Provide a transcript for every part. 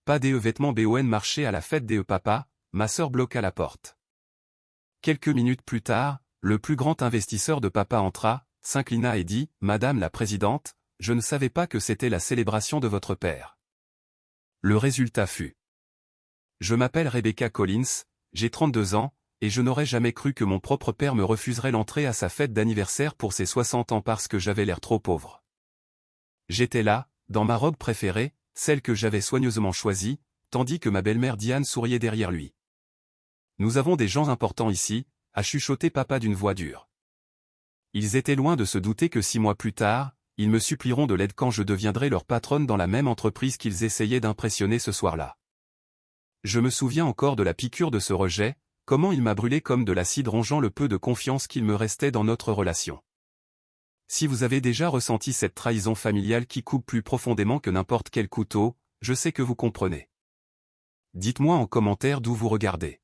Pas des vêtements bon marché à la fête des papa, ma sœur bloqua la porte. Quelques minutes plus tard, le plus grand investisseur de papa entra, s'inclina et dit « Madame la Présidente, je ne savais pas que c'était la célébration de votre père. » Le résultat fut. Je m'appelle Rebecca Collins, j'ai 32 ans, et je n'aurais jamais cru que mon propre père me refuserait l'entrée à sa fête d'anniversaire pour ses 60 ans parce que j'avais l'air trop pauvre. J'étais là, dans ma robe préférée, celle que j'avais soigneusement choisie, tandis que ma belle-mère Diane souriait derrière lui. « Nous avons des gens importants ici », a chuchoté papa d'une voix dure. Ils étaient loin de se douter que 6 mois plus tard, ils me supplieront de l'aide quand je deviendrai leur patronne dans la même entreprise qu'ils essayaient d'impressionner ce soir-là. Je me souviens encore de la piqûre de ce rejet, comment il m'a brûlé comme de l'acide rongeant le peu de confiance qu'il me restait dans notre relation. Si vous avez déjà ressenti cette trahison familiale qui coupe plus profondément que n'importe quel couteau, je sais que vous comprenez. Dites-moi en commentaire d'où vous regardez.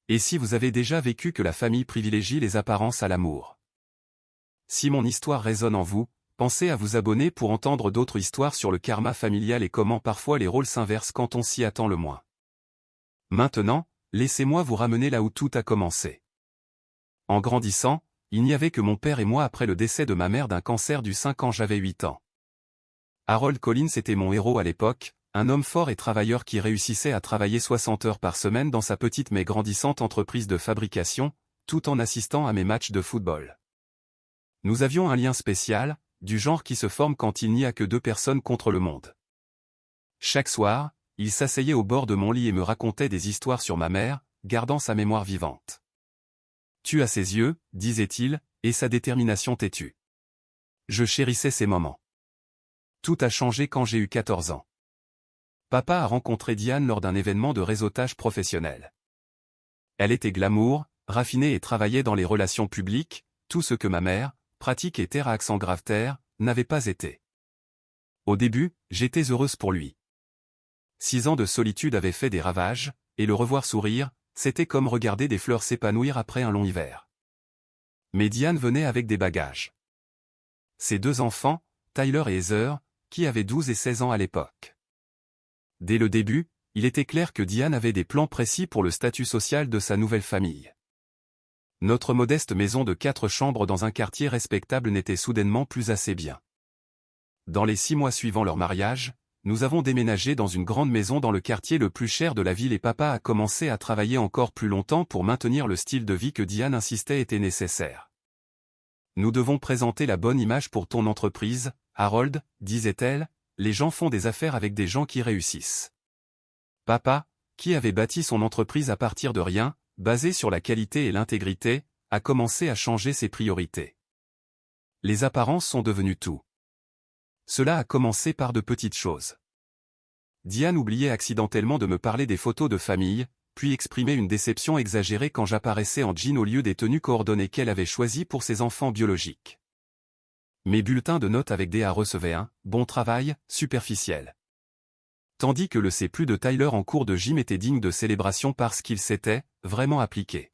Et si vous avez déjà vécu que la famille privilégie les apparences à l'amour. Si mon histoire résonne en vous, pensez à vous abonner pour entendre d'autres histoires sur le karma familial et comment parfois les rôles s'inversent quand on s'y attend le moins. Maintenant, laissez-moi vous ramener là où tout a commencé. En grandissant, il n'y avait que mon père et moi après le décès de ma mère d'un cancer du sein quand j'avais 8 ans. Harold Collins était mon héros à l'époque, un homme fort et travailleur qui réussissait à travailler 60 heures par semaine dans sa petite mais grandissante entreprise de fabrication, tout en assistant à mes matchs de football. Nous avions un lien spécial, du genre qui se forme quand il n'y a que 2 personnes contre le monde. Chaque soir, il s'asseyait au bord de mon lit et me racontait des histoires sur ma mère, gardant sa mémoire vivante. Tu as ses yeux, disait-il, et sa détermination têtue. Je chérissais ces moments. Tout a changé quand j'ai eu 14 ans. Papa a rencontré Diane lors d'un événement de réseautage professionnel. Elle était glamour, raffinée et travaillait dans les relations publiques, tout ce que ma mère, pratique et terre à accent grave terre, n'avait pas été. Au début, j'étais heureuse pour lui. 6 ans de solitude avaient fait des ravages, et le revoir sourire, c'était comme regarder des fleurs s'épanouir après un long hiver. Mais Diane venait avec des bagages. Ses 2 enfants, Tyler et Heather, qui avaient 12 et 16 ans à l'époque. Dès le début, il était clair que Diane avait des plans précis pour le statut social de sa nouvelle famille. Notre modeste maison de 4 chambres dans un quartier respectable n'était soudainement plus assez bien. Dans les 6 mois suivant leur mariage, nous avons déménagé dans une grande maison dans le quartier le plus cher de la ville et papa a commencé à travailler encore plus longtemps pour maintenir le style de vie que Diane insistait était nécessaire. Nous devons présenter la bonne image pour ton entreprise, Harold, disait-elle, les gens font des affaires avec des gens qui réussissent. Papa, qui avait bâti son entreprise à partir de rien, basée sur la qualité et l'intégrité, a commencé à changer ses priorités. Les apparences sont devenues tout. Cela a commencé par de petites choses. Diane oubliait accidentellement de me parler des photos de famille, puis exprimait une déception exagérée quand j'apparaissais en jean au lieu des tenues coordonnées qu'elle avait choisies pour ses enfants biologiques. Mes bulletins de notes avec DA recevaient un « bon travail » superficiel. Tandis que le C+ de Tyler en cours de gym était digne de célébration parce qu'il s'était vraiment appliqué.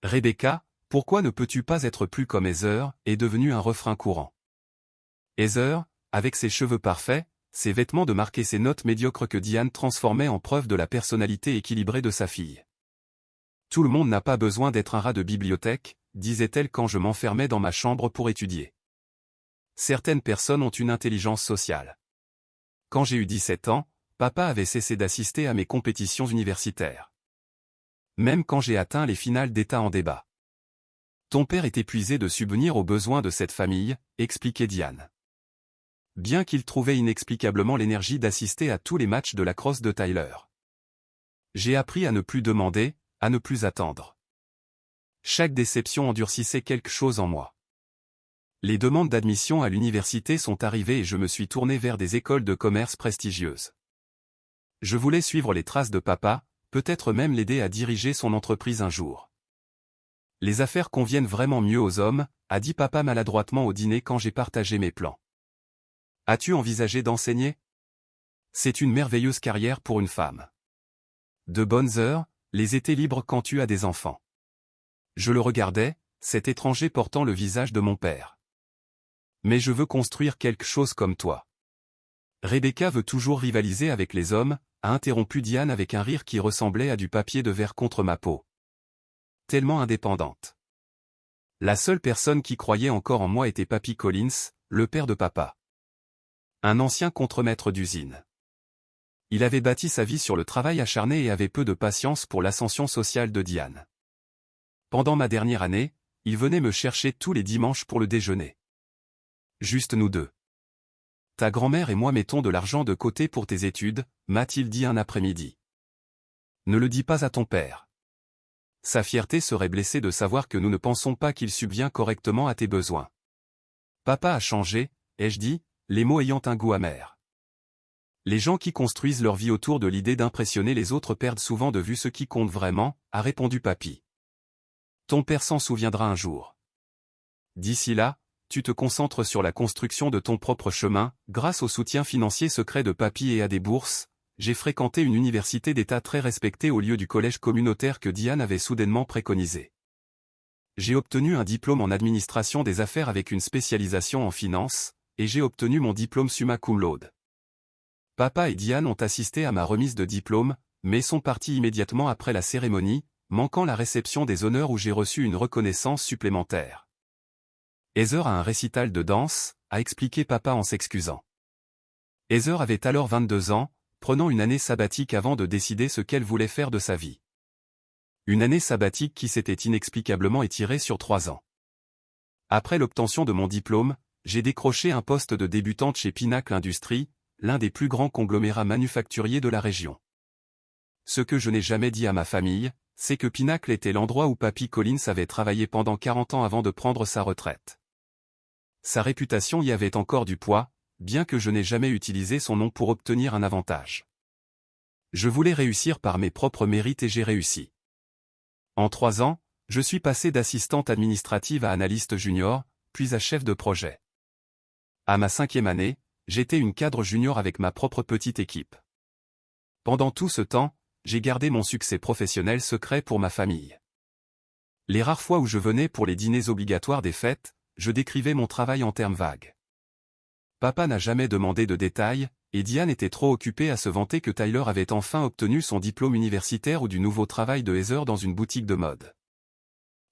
Rebecca, pourquoi ne peux-tu pas être plus comme Heather, est devenu un refrain courant. Heather, avec ses cheveux parfaits, ses vêtements de marque et ses notes médiocres que Diane transformait en preuve de la personnalité équilibrée de sa fille. Tout le monde n'a pas besoin d'être un rat de bibliothèque, disait-elle quand je m'enfermais dans ma chambre pour étudier. Certaines personnes ont une intelligence sociale. Quand j'ai eu 17 ans, papa avait cessé d'assister à mes compétitions universitaires. Même quand j'ai atteint les finales d'État en débat. Ton père est épuisé de subvenir aux besoins de cette famille, expliquait Diane. Bien qu'il trouvait inexplicablement l'énergie d'assister à tous les matchs de lacrosse de Tyler. J'ai appris à ne plus demander, à ne plus attendre. Chaque déception endurcissait quelque chose en moi. Les demandes d'admission à l'université sont arrivées et je me suis tourné vers des écoles de commerce prestigieuses. Je voulais suivre les traces de papa, peut-être même l'aider à diriger son entreprise un jour. Les affaires conviennent vraiment mieux aux hommes, a dit papa maladroitement au dîner quand j'ai partagé mes plans. As-tu envisagé d'enseigner? C'est une merveilleuse carrière pour une femme. De bonnes heures, les étés libres quand tu as des enfants. Je le regardais, cet étranger portant le visage de mon père. Mais je veux construire quelque chose comme toi. Rebecca veut toujours rivaliser avec les hommes, a interrompu Diane avec un rire qui ressemblait à du papier de verre contre ma peau. Tellement indépendante. La seule personne qui croyait encore en moi était Papy Collins, le père de papa. Un ancien contremaître d'usine. Il avait bâti sa vie sur le travail acharné et avait peu de patience pour l'ascension sociale de Diane. Pendant ma dernière année, il venait me chercher tous les dimanches pour le déjeuner. Juste nous deux. Ta grand-mère et moi mettons de l'argent de côté pour tes études, m'a-t-il dit un après-midi. Ne le dis pas à ton père. Sa fierté serait blessée de savoir que nous ne pensons pas qu'il subvient correctement à tes besoins. Papa a changé, ai-je dit, les mots ayant un goût amer. Les gens qui construisent leur vie autour de l'idée d'impressionner les autres perdent souvent de vue ce qui compte vraiment, a répondu Papy. Ton père s'en souviendra un jour. D'ici là, tu te concentres sur la construction de ton propre chemin, grâce au soutien financier secret de Papy et à des bourses. J'ai fréquenté une université d'État très respectée au lieu du collège communautaire que Diane avait soudainement préconisé. J'ai obtenu un diplôme en administration des affaires avec une spécialisation en finance, et j'ai obtenu mon diplôme summa cum laude. Papa et Diane ont assisté à ma remise de diplôme, mais sont partis immédiatement après la cérémonie, manquant la réception des honneurs où j'ai reçu une reconnaissance supplémentaire. Heather a un récital de danse, a expliqué papa en s'excusant. Heather avait alors 22 ans, prenant une année sabbatique avant de décider ce qu'elle voulait faire de sa vie. Une année sabbatique qui s'était inexplicablement étirée sur 3 ans. Après l'obtention de mon diplôme, j'ai décroché un poste de débutante chez Pinacle Industries, l'un des plus grands conglomérats manufacturiers de la région. Ce que je n'ai jamais dit à ma famille, c'est que Pinacle était l'endroit où Papy Collins avait travaillé pendant 40 ans avant de prendre sa retraite. Sa réputation y avait encore du poids, bien que je n'ai jamais utilisé son nom pour obtenir un avantage. Je voulais réussir par mes propres mérites et j'ai réussi. En 3 ans, je suis passé d'assistante administrative à analyste junior, puis à chef de projet. À ma 5e année, j'étais une cadre junior avec ma propre petite équipe. Pendant tout ce temps, j'ai gardé mon succès professionnel secret pour ma famille. Les rares fois où je venais pour les dîners obligatoires des fêtes, je décrivais mon travail en termes vagues. Papa n'a jamais demandé de détails, et Diane était trop occupée à se vanter que Tyler avait enfin obtenu son diplôme universitaire ou du nouveau travail de Heather dans une boutique de mode.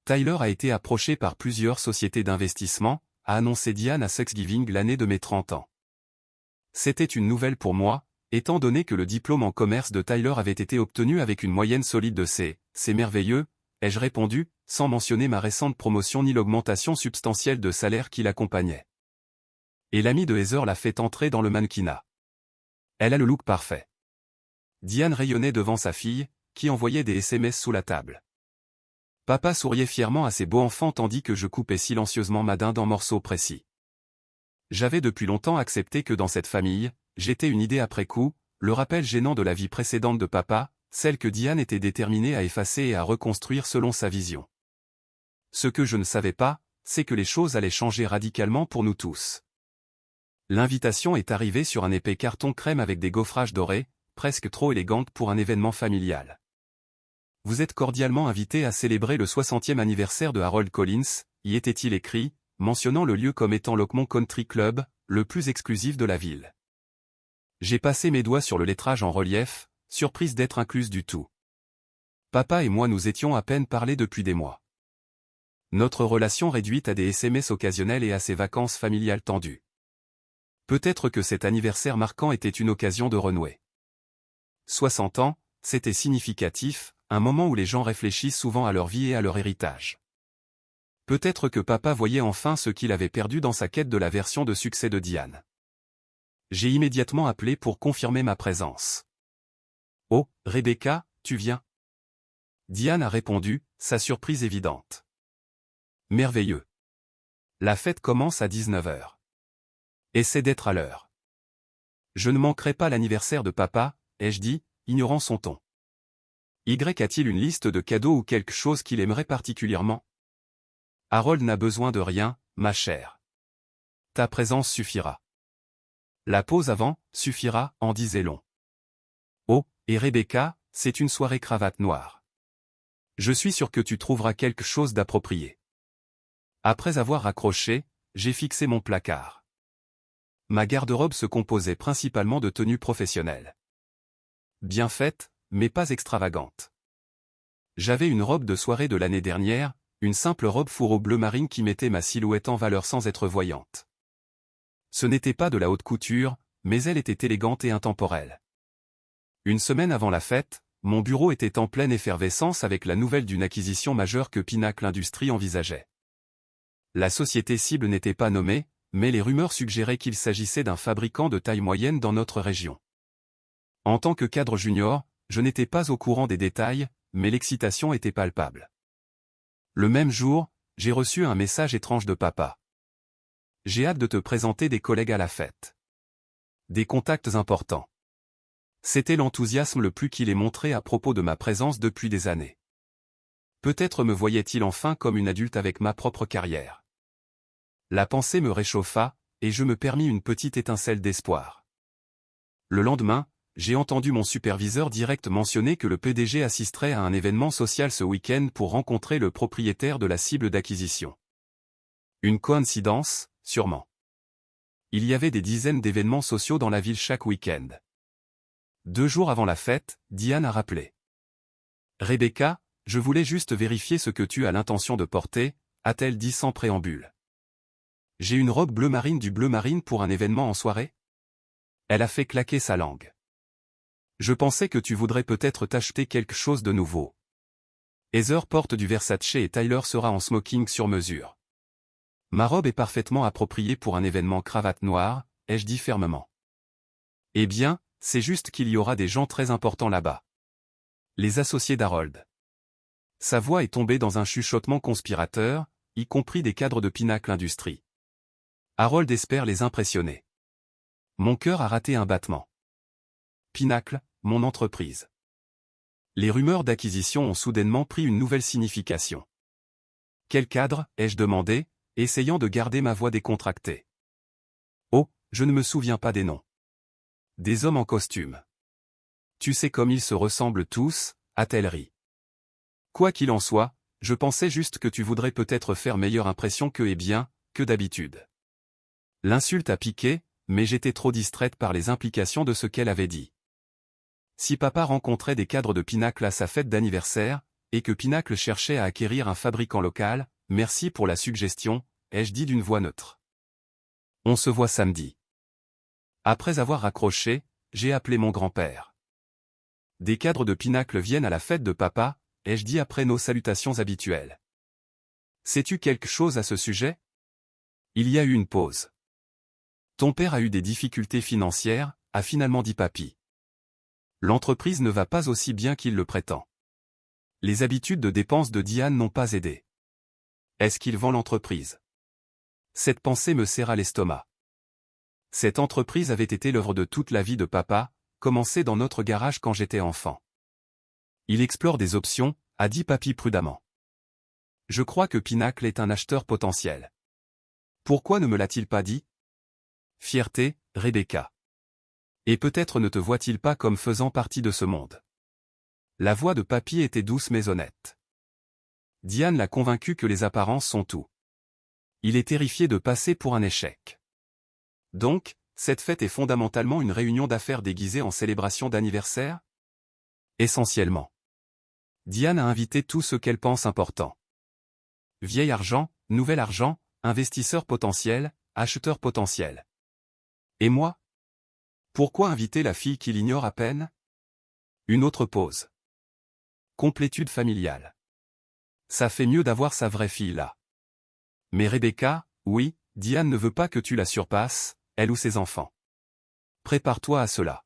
Tyler a été approché par plusieurs sociétés d'investissement, a annoncé Diane à Thanksgiving l'année de mes 30 ans. C'était une nouvelle pour moi, étant donné que le diplôme en commerce de Tyler avait été obtenu avec une moyenne solide de C. C'est merveilleux, ai-je répondu, sans mentionner ma récente promotion ni l'augmentation substantielle de salaire qui l'accompagnait. Et l'ami de Heather l'a fait entrer dans le mannequinat. Elle a le look parfait. Diane rayonnait devant sa fille, qui envoyait des SMS sous la table. Papa souriait fièrement à ses beaux enfants tandis que je coupais silencieusement ma dinde en morceaux précis. J'avais depuis longtemps accepté que dans cette famille, j'étais une idée après coup, le rappel gênant de la vie précédente de papa, celle que Diane était déterminée à effacer et à reconstruire selon sa vision. Ce que je ne savais pas, c'est que les choses allaient changer radicalement pour nous tous. L'invitation est arrivée sur un épais carton crème avec des gaufrages dorés, presque trop élégantes pour un événement familial. Vous êtes cordialement invité à célébrer le 60e anniversaire de Harold Collins, y était-il écrit, mentionnant le lieu comme étant l'Oakmont Country Club, le plus exclusif de la ville. J'ai passé mes doigts sur le lettrage en relief, surprise d'être incluse du tout. Papa et moi nous étions à peine parlé depuis des mois. Notre relation réduite à des SMS occasionnels et à ses vacances familiales tendues. Peut-être que cet anniversaire marquant était une occasion de renouer. 60 ans, c'était significatif, un moment où les gens réfléchissent souvent à leur vie et à leur héritage. Peut-être que papa voyait enfin ce qu'il avait perdu dans sa quête de la version de succès de Diane. J'ai immédiatement appelé pour confirmer ma présence. « Oh, Rebecca, tu viens ?» Diane a répondu, sa surprise évidente. « Merveilleux. La fête commence à 19h. Essaie d'être à l'heure. » « Je ne manquerai pas l'anniversaire de papa, ai-je dit, ignorant son ton. Y a-t-il une liste de cadeaux ou quelque chose qu'il aimerait particulièrement ? Harold n'a besoin de rien, ma chère. Ta présence suffira. La pause avant, suffira, en disait long. Oh, et Rebecca, c'est une soirée cravate noire. Je suis sûr que tu trouveras quelque chose d'approprié. Après avoir raccroché, j'ai fixé mon placard. ma garde-robe se composait principalement de tenues professionnelles. Bien faites, mais pas extravagantes. J'avais une robe de soirée de l'année dernière, une simple robe fourreau bleu marine qui mettait ma silhouette en valeur sans être voyante. Ce n'était pas de la haute couture, mais elle était élégante et intemporelle. Une semaine avant la fête, mon bureau était en pleine effervescence avec la nouvelle d'une acquisition majeure que Pinacle Industries envisageait. La société cible n'était pas nommée, mais les rumeurs suggéraient qu'il s'agissait d'un fabricant de taille moyenne dans notre région. En tant que cadre junior, je n'étais pas au courant des détails, mais l'excitation était palpable. Le même jour, j'ai reçu un message étrange de papa. J'ai hâte de te présenter des collègues à la fête. Des contacts importants. C'était l'enthousiasme le plus qu'il ait montré à propos de ma présence depuis des années. Peut-être me voyait-il enfin comme une adulte avec ma propre carrière. La pensée me réchauffa, et je me permis une petite étincelle d'espoir. Le lendemain, j'ai entendu mon superviseur direct mentionner que le PDG assisterait à un événement social ce week-end pour rencontrer le propriétaire de la cible d'acquisition. Une coïncidence, sûrement. Il y avait des dizaines d'événements sociaux dans la ville chaque week-end. 2 jours avant la fête, Diane a rappelé. « Rebecca, je voulais juste vérifier ce que tu as l'intention de porter », a-t-elle dit sans préambule. « J'ai une robe bleu marine du bleu marine pour un événement en soirée ?» Elle a fait claquer sa langue. « Je pensais que tu voudrais peut-être t'acheter quelque chose de nouveau. Heather porte du Versace et Tyler sera en smoking sur mesure. Ma robe est parfaitement appropriée pour un événement cravate noire, ai-je dit fermement. Eh bien, c'est juste qu'il y aura des gens très importants là-bas. Les associés d'Harold. Sa voix est tombée dans un chuchotement conspirateur, y compris des cadres de Pinacle Industries. Harold espère les impressionner. Mon cœur a raté un battement. Pinacle, mon entreprise. Les rumeurs d'acquisition ont soudainement pris une nouvelle signification. Quel cadre, ai-je demandé, essayant de garder ma voix décontractée. Oh, je ne me souviens pas des noms. Des hommes en costume. Tu sais comme ils se ressemblent tous, a-t-elle ri. Quoi qu'il en soit, je pensais juste que tu voudrais peut-être faire meilleure impression que d'habitude. L'insulte a piqué, mais j'étais trop distraite par les implications de ce qu'elle avait dit. Si papa rencontrait des cadres de Pinacle à sa fête d'anniversaire, et que Pinacle cherchait à acquérir un fabricant local, merci pour la suggestion, ai-je dit d'une voix neutre. On se voit samedi. Après avoir raccroché, j'ai appelé mon grand-père. Des cadres de Pinacle viennent à la fête de papa, ai-je dit après nos salutations habituelles. Sais-tu quelque chose à ce sujet? Il y a eu une pause. Ton père a eu des difficultés financières, a finalement dit papy. L'entreprise ne va pas aussi bien qu'il le prétend. Les habitudes de dépenses de Diane n'ont pas aidé. Est-ce qu'il vend l'entreprise? Cette pensée me serra l'estomac. Cette entreprise avait été l'œuvre de toute la vie de papa, commencée dans notre garage quand j'étais enfant. Il explore des options, a dit papy prudemment. Je crois que Pinacle est un acheteur potentiel. Pourquoi ne me l'a-t-il pas dit? Fierté, Rebecca. Et peut-être ne te voit-il pas comme faisant partie de ce monde. La voix de papy était douce mais honnête. Diane l'a convaincu que les apparences sont tout. Il est terrifié de passer pour un échec. Donc, cette fête est fondamentalement une réunion d'affaires déguisée en célébration d'anniversaire? Essentiellement. Diane a invité tout ce qu'elle pense important. Vieil argent, nouvel argent, investisseur potentiel, acheteur potentiel. Et moi? Pourquoi inviter la fille qui l'ignore à peine? Une autre pause. Complétude familiale. Ça fait mieux d'avoir sa vraie fille là. Mais Rebecca, oui, Diane ne veut pas que tu la surpasses, elle ou ses enfants. Prépare-toi à cela.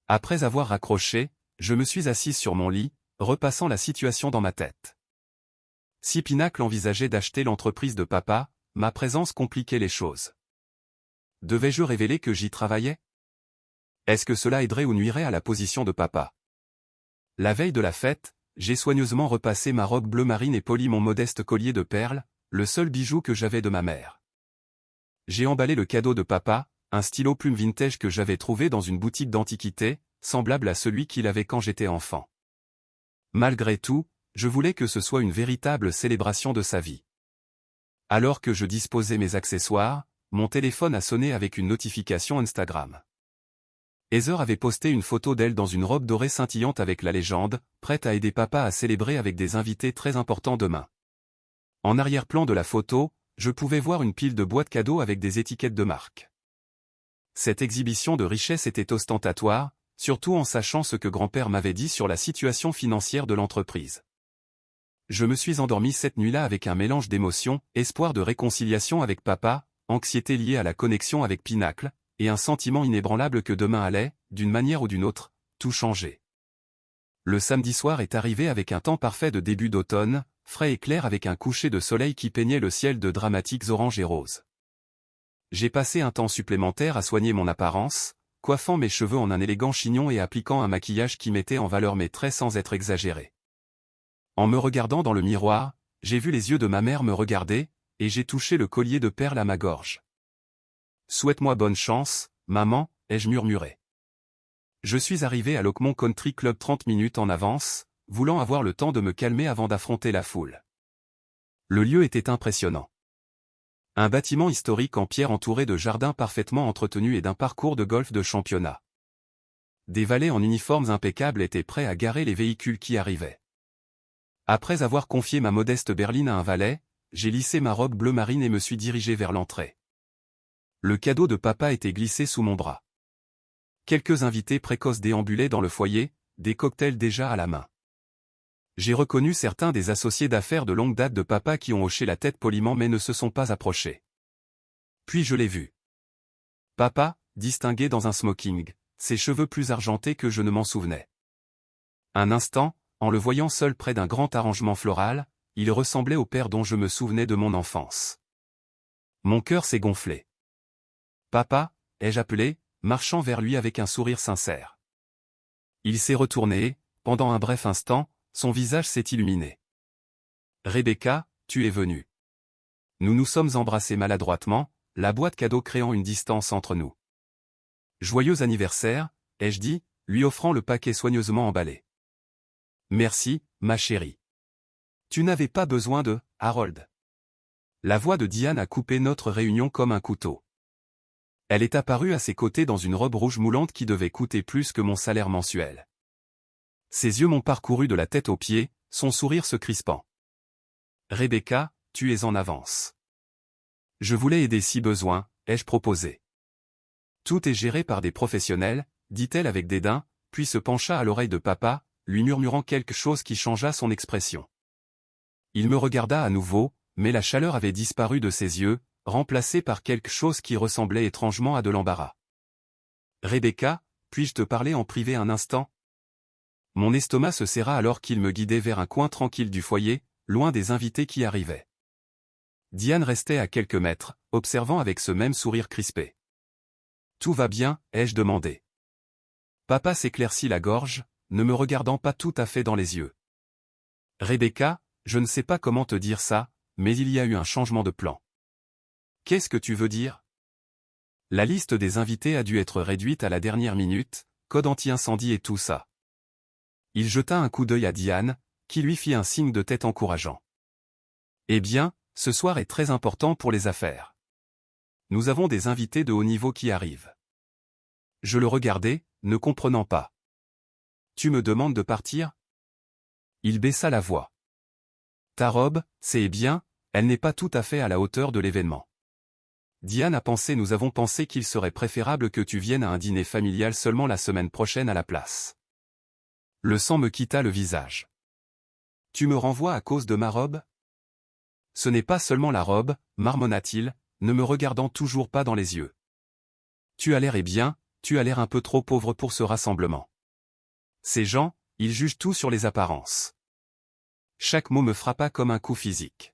Après avoir raccroché, je me suis assise sur mon lit, repassant la situation dans ma tête. Si Pinacle envisageait d'acheter l'entreprise de papa, ma présence compliquait les choses. Devais-je révéler que j'y travaillais? Est-ce que cela aiderait ou nuirait à la position de papa? La veille de la fête, j'ai soigneusement repassé ma robe bleu marine et poli mon modeste collier de perles, le seul bijou que j'avais de ma mère. J'ai emballé le cadeau de papa, un stylo plume vintage que j'avais trouvé dans une boutique d'antiquités, semblable à celui qu'il avait quand j'étais enfant. Malgré tout, je voulais que ce soit une véritable célébration de sa vie. Alors que je disposais mes accessoires, mon téléphone a sonné avec une notification Instagram. Heather avait posté une photo d'elle dans une robe dorée scintillante avec la légende, prête à aider papa à célébrer avec des invités très importants demain. En arrière-plan de la photo, je pouvais voir une pile de boîtes cadeaux avec des étiquettes de marque. Cette exhibition de richesse était ostentatoire, surtout en sachant ce que grand-père m'avait dit sur la situation financière de l'entreprise. Je me suis endormi cette nuit-là avec un mélange d'émotions, espoir de réconciliation avec papa, anxiété liée à la connexion avec Pinacle, et un sentiment inébranlable que demain allait, d'une manière ou d'une autre, tout changer. Le samedi soir est arrivé avec un temps parfait de début d'automne, frais et clair avec un coucher de soleil qui peignait le ciel de dramatiques oranges et roses. J'ai passé un temps supplémentaire à soigner mon apparence, coiffant mes cheveux en un élégant chignon et appliquant un maquillage qui mettait en valeur mes traits sans être exagéré. En me regardant dans le miroir, j'ai vu les yeux de ma mère me regarder, et j'ai touché le collier de perles à ma gorge. « Souhaite-moi bonne chance, maman », ai-je murmuré. Je suis arrivé à l'Oakmont Country Club 30 minutes en avance, voulant avoir le temps de me calmer avant d'affronter la foule. Le lieu était impressionnant. Un bâtiment historique en pierre entouré de jardins parfaitement entretenus et d'un parcours de golf de championnat. Des valets en uniformes impeccables étaient prêts à garer les véhicules qui arrivaient. Après avoir confié ma modeste berline à un valet, j'ai lissé ma robe bleu marine et me suis dirigé vers l'entrée. Le cadeau de papa était glissé sous mon bras. Quelques invités précoces déambulaient dans le foyer, des cocktails déjà à la main. J'ai reconnu certains des associés d'affaires de longue date de papa qui ont hoché la tête poliment mais ne se sont pas approchés. Puis je l'ai vu. Papa, distingué dans un smoking, ses cheveux plus argentés que je ne m'en souvenais. Un instant, en le voyant seul près d'un grand arrangement floral, il ressemblait au père dont je me souvenais de mon enfance. Mon cœur s'est gonflé. « Papa » ai-je appelé, marchant vers lui avec un sourire sincère. Il s'est retourné, pendant un bref instant, son visage s'est illuminé. « Rebecca, tu es venue. » Nous nous sommes embrassés maladroitement, la boîte cadeau créant une distance entre nous. « Joyeux anniversaire » ai-je dit, lui offrant le paquet soigneusement emballé. « Merci, ma chérie. Tu n'avais pas besoin de Harold. » La voix de Diane a coupé notre réunion comme un couteau. Elle est apparue à ses côtés dans une robe rouge moulante qui devait coûter plus que mon salaire mensuel. Ses yeux m'ont parcouru de la tête aux pieds, son sourire se crispant. « Rebecca, tu es en avance. » Je voulais aider si besoin, ai-je proposé. « Tout est géré par des professionnels, » dit-elle avec dédain, puis se pencha à l'oreille de papa, lui murmurant quelque chose qui changea son expression. Il me regarda à nouveau, mais la chaleur avait disparu de ses yeux, remplacée par quelque chose qui ressemblait étrangement à de l'embarras. « Rebecca, puis-je te parler en privé un instant ?» Mon estomac se serra alors qu'il me guidait vers un coin tranquille du foyer, loin des invités qui arrivaient. Diane restait à quelques mètres, observant avec ce même sourire crispé. « Tout va bien ?» ai-je demandé. Papa s'éclaircit la gorge, ne me regardant pas tout à fait dans les yeux. « Rebecca, je ne sais pas comment te dire ça, mais il y a eu un changement de plan. » « Qu'est-ce que tu veux dire ?» La liste des invités a dû être réduite à la dernière minute, code anti-incendie et tout ça. Il jeta un coup d'œil à Diane, qui lui fit un signe de tête encourageant. « Eh bien, ce soir est très important pour les affaires. Nous avons des invités de haut niveau qui arrivent. » Je le regardai, ne comprenant pas. « Tu me demandes de partir ?» Il baissa la voix. « Ta robe, c'est bien, elle n'est pas tout à fait à la hauteur de l'événement. Diane a pensé, nous avons pensé qu'il serait préférable que tu viennes à un dîner familial seulement la semaine prochaine à la place. » Le sang me quitta le visage. « Tu me renvoies à cause de ma robe ? » « Ce n'est pas seulement la robe, marmonna-t-il, ne me regardant toujours pas dans les yeux. Tu as l'air bien, tu as l'air un peu trop pauvre pour ce rassemblement. Ces gens, ils jugent tout sur les apparences. » Chaque mot me frappa comme un coup physique.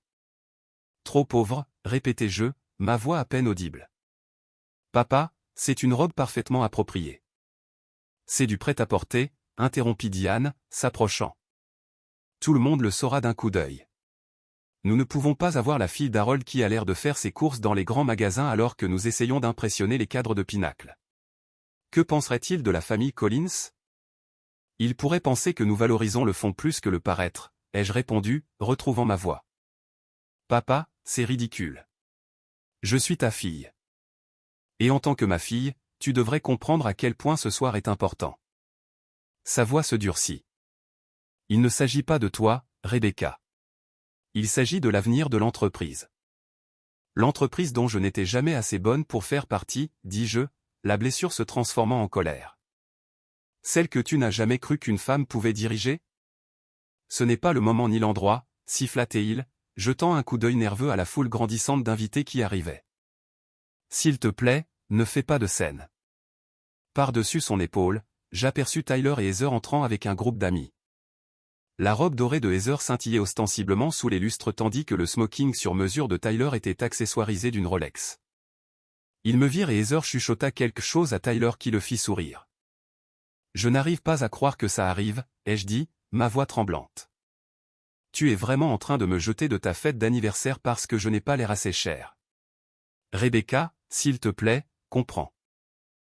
« Trop pauvre » répétai-je, ma voix à peine audible. « Papa, c'est une robe parfaitement appropriée. »« C'est du prêt-à-porter » interrompit Diane, s'approchant. « Tout le monde le saura d'un coup d'œil. Nous ne pouvons pas avoir la fille d'Harold qui a l'air de faire ses courses dans les grands magasins alors que nous essayons d'impressionner les cadres de Pinacle. Que penserait-il de la famille Collins ? Il pourrait penser que nous valorisons le fond plus que le paraître, ai-je répondu, retrouvant ma voix. Papa, c'est ridicule. Je suis ta fille. Et en tant que ma fille, tu devrais comprendre à quel point ce soir est important. Sa voix se durcit. Il ne s'agit pas de toi, Rebecca. Il s'agit de l'avenir de l'entreprise. L'entreprise dont je n'étais jamais assez bonne pour faire partie, dis-je, la blessure se transformant en colère. Celle que tu n'as jamais cru qu'une femme pouvait diriger? Ce n'est pas le moment ni l'endroit, siffla Théil, jetant un coup d'œil nerveux à la foule grandissante d'invités qui arrivaient. S'il te plaît, ne fais pas de scène. Par-dessus son épaule, j'aperçus Tyler et Heather entrant avec un groupe d'amis. La robe dorée de Heather scintillait ostensiblement sous les lustres tandis que le smoking sur mesure de Tyler était accessoirisé d'une Rolex. Ils me virent et Heather chuchota quelque chose à Tyler qui le fit sourire. Je n'arrive pas à croire que ça arrive, ai-je dit, ma voix tremblante. Tu es vraiment en train de me jeter de ta fête d'anniversaire parce que je n'ai pas l'air assez cher. Rebecca, s'il te plaît, comprends.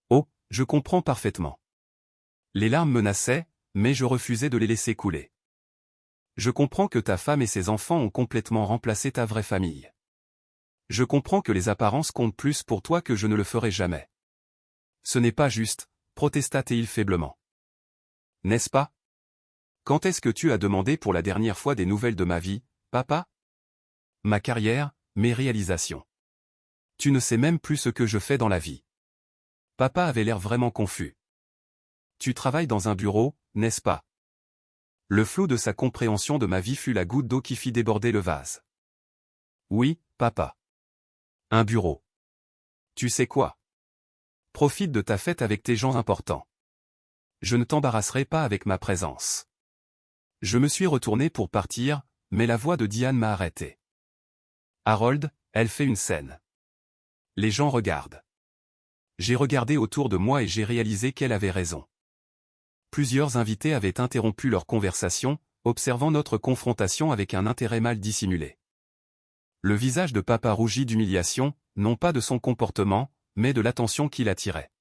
Oh, je comprends parfaitement. Les larmes menaçaient, mais je refusais de les laisser couler. Je comprends que ta femme et ses enfants ont complètement remplacé ta vraie famille. Je comprends que les apparences comptent plus pour toi que je ne le ferai jamais. Ce n'est pas juste, protesta Théil faiblement. N'est-ce pas? Quand est-ce que tu as demandé pour la dernière fois des nouvelles de ma vie, papa? Ma carrière, mes réalisations. Tu ne sais même plus ce que je fais dans la vie. Papa avait l'air vraiment confus. Tu travailles dans un bureau, n'est-ce pas? Le flou de sa compréhension de ma vie fut la goutte d'eau qui fit déborder le vase. Oui, papa. Un bureau. Tu sais quoi? Profite de ta fête avec tes gens importants. Je ne t'embarrasserai pas avec ma présence. Je me suis retourné pour partir, mais la voix de Diane m'a arrêté. Harold, elle fait une scène. Les gens regardent. J'ai regardé autour de moi et j'ai réalisé qu'elle avait raison. Plusieurs invités avaient interrompu leur conversation, observant notre confrontation avec un intérêt mal dissimulé. Le visage de papa rougit d'humiliation, non pas de son comportement, mais de l'attention qu'il attirait.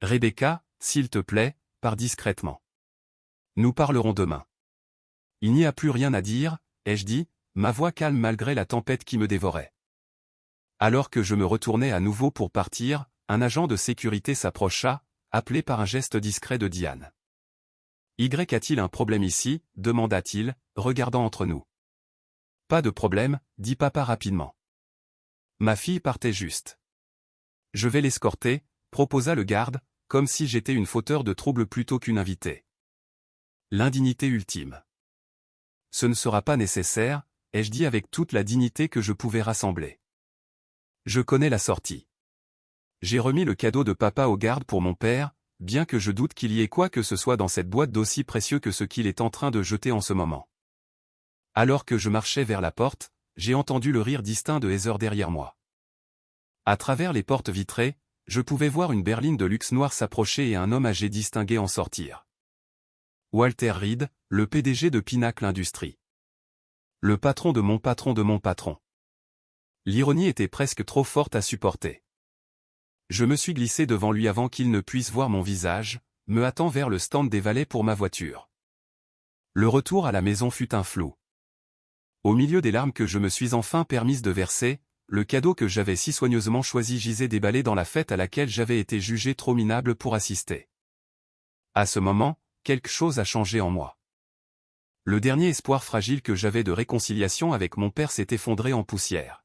Rebecca, s'il te plaît, pars discrètement. Nous parlerons demain. Il n'y a plus rien à dire, ai-je dit, ma voix calme malgré la tempête qui me dévorait. Alors que je me retournais à nouveau pour partir, un agent de sécurité s'approcha, appelé par un geste discret de Diane. Y a-t-il un problème ici? Demanda-t-il, regardant entre nous. Pas de problème, dit papa rapidement. Ma fille partait juste. Je vais l'escorter, proposa le garde, comme si j'étais une fauteur de trouble plutôt qu'une invitée. L'indignité ultime. Ce ne sera pas nécessaire, ai-je dit avec toute la dignité que je pouvais rassembler. Je connais la sortie. J'ai remis le cadeau de papa au garde pour mon père, bien que je doute qu'il y ait quoi que ce soit dans cette boîte d'aussi précieux que ce qu'il est en train de jeter en ce moment. Alors que je marchais vers la porte, j'ai entendu le rire distinct de Heather derrière moi. À travers les portes vitrées, je pouvais voir une berline de luxe noire s'approcher et un homme âgé distingué en sortir. Walter Reed, le PDG de Pinnacle Industries. Le patron de mon patron de mon patron. L'ironie était presque trop forte à supporter. Je me suis glissé devant lui avant qu'il ne puisse voir mon visage, me hâtant vers le stand des valets pour ma voiture. Le retour à la maison fut un flou. Au milieu des larmes que je me suis enfin permise de verser, le cadeau que j'avais si soigneusement choisi gisait déballé dans la fête à laquelle j'avais été jugé trop minable pour assister. À ce moment, quelque chose a changé en moi. Le dernier espoir fragile que j'avais de réconciliation avec mon père s'est effondré en poussière.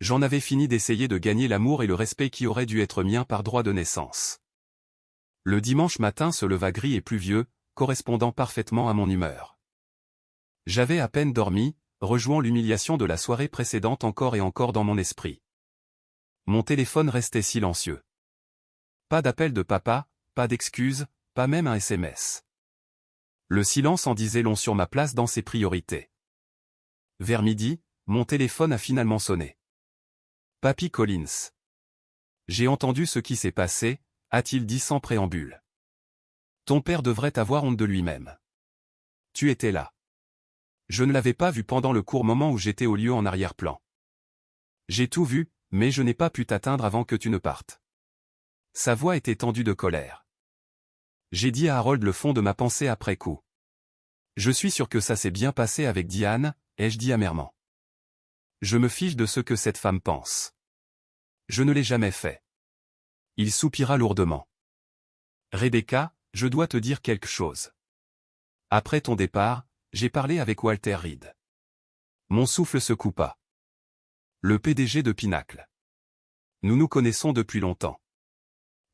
J'en avais fini d'essayer de gagner l'amour et le respect qui auraient dû être miens par droit de naissance. Le dimanche matin se leva gris et pluvieux, correspondant parfaitement à mon humeur. J'avais à peine dormi, rejouant l'humiliation de la soirée précédente encore et encore dans mon esprit. Mon téléphone restait silencieux. Pas d'appel de papa, pas d'excuses, pas même un SMS. Le silence en disait long sur ma place dans ses priorités. Vers midi, mon téléphone a finalement sonné. Papy Collins. J'ai entendu ce qui s'est passé, a-t-il dit sans préambule. Ton père devrait avoir honte de lui-même. Tu étais là. Je ne l'avais pas vu pendant le court moment où j'étais au lieu en arrière-plan. J'ai tout vu, mais je n'ai pas pu t'atteindre avant que tu ne partes. Sa voix était tendue de colère. J'ai dit à Harold le fond de ma pensée après coup. Je suis sûr que ça s'est bien passé avec Diane, ai-je dit amèrement. Je me fiche de ce que cette femme pense. Je ne l'ai jamais fait. Il soupira lourdement. Rebecca, je dois te dire quelque chose. Après ton départ, j'ai parlé avec Walter Reed. Mon souffle se coupa. Le PDG de Pinacle. Nous nous connaissons depuis longtemps.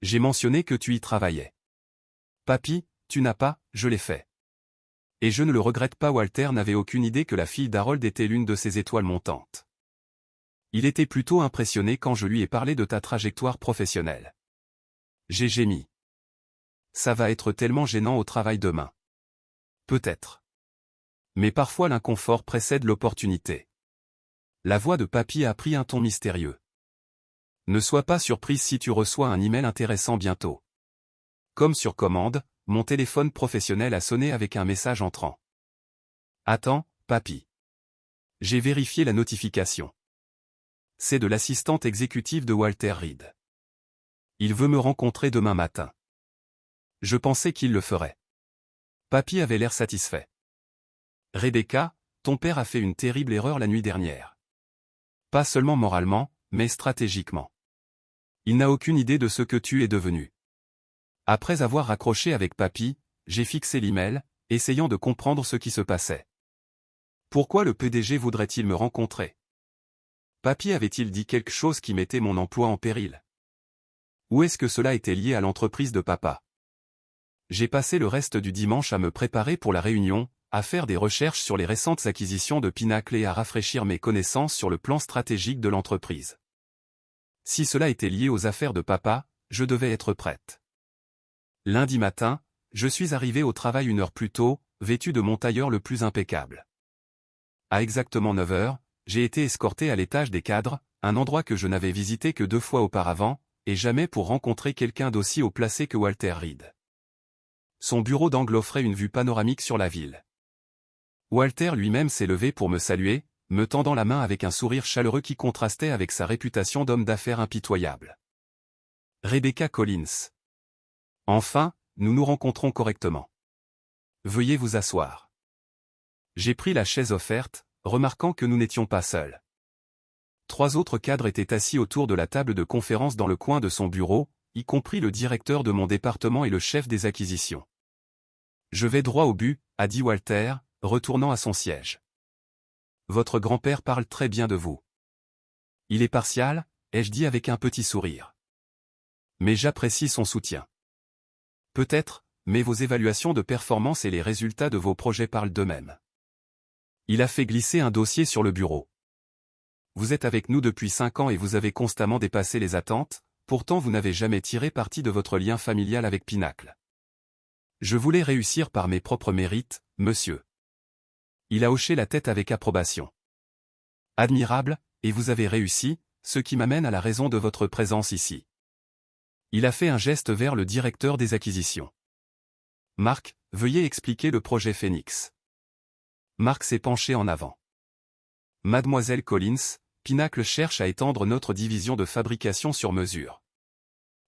J'ai mentionné que tu y travaillais. Papy, tu n'as pas, je l'ai fait. Et je ne le regrette pas. Walter n'avait aucune idée que la fille d'Harold était l'une de ses étoiles montantes. Il était plutôt impressionné quand je lui ai parlé de ta trajectoire professionnelle. J'ai gémi. Ça va être tellement gênant au travail demain. Peut-être. Mais parfois l'inconfort précède l'opportunité. La voix de Papy a pris un ton mystérieux. Ne sois pas surprise si tu reçois un email intéressant bientôt. Comme sur commande, mon téléphone professionnel a sonné avec un message entrant. Attends, Papy. J'ai vérifié la notification. C'est de l'assistante exécutive de Walter Reed. Il veut me rencontrer demain matin. Je pensais qu'il le ferait. Papy avait l'air satisfait. Rebecca, ton père a fait une terrible erreur la nuit dernière. Pas seulement moralement, mais stratégiquement. Il n'a aucune idée de ce que tu es devenu. Après avoir raccroché avec Papy, j'ai fixé l'email, essayant de comprendre ce qui se passait. Pourquoi le PDG voudrait-il me rencontrer? Papy avait-il dit quelque chose qui mettait mon emploi en péril? Ou est-ce que cela était lié à l'entreprise de papa? J'ai passé le reste du dimanche à me préparer pour la réunion, à faire des recherches sur les récentes acquisitions de Pinacle et à rafraîchir mes connaissances sur le plan stratégique de l'entreprise. Si cela était lié aux affaires de papa, je devais être prête. Lundi matin, je suis arrivé au travail 1 heure plus tôt, vêtu de mon tailleur le plus impeccable. À exactement 9 heures, j'ai été escorté à l'étage des cadres, un endroit que je n'avais visité que 2 fois auparavant, et jamais pour rencontrer quelqu'un d'aussi haut placé que Walter Reed. Son bureau d'angle offrait une vue panoramique sur la ville. Walter lui-même s'est levé pour me saluer, me tendant la main avec un sourire chaleureux qui contrastait avec sa réputation d'homme d'affaires impitoyable. Rebecca Collins. Enfin, nous nous rencontrons correctement. Veuillez vous asseoir. J'ai pris la chaise offerte, remarquant que nous n'étions pas seuls. 3 autres cadres étaient assis autour de la table de conférence dans le coin de son bureau, y compris le directeur de mon département et le chef des acquisitions. Je vais droit au but, a dit Walter, retournant à son siège. Votre grand-père parle très bien de vous. Il est partial, ai-je dit avec un petit sourire. Mais j'apprécie son soutien. Peut-être, mais vos évaluations de performance et les résultats de vos projets parlent d'eux-mêmes. Il a fait glisser un dossier sur le bureau. Vous êtes avec nous depuis 5 ans et vous avez constamment dépassé les attentes, pourtant vous n'avez jamais tiré parti de votre lien familial avec Pinacle. Je voulais réussir par mes propres mérites, monsieur. Il a hoché la tête avec approbation. Admirable, et vous avez réussi, ce qui m'amène à la raison de votre présence ici. Il a fait un geste vers le directeur des acquisitions. Marc, veuillez expliquer le projet Phoenix. Marc s'est penché en avant. Mademoiselle Collins, Pinacle cherche à étendre notre division de fabrication sur mesure.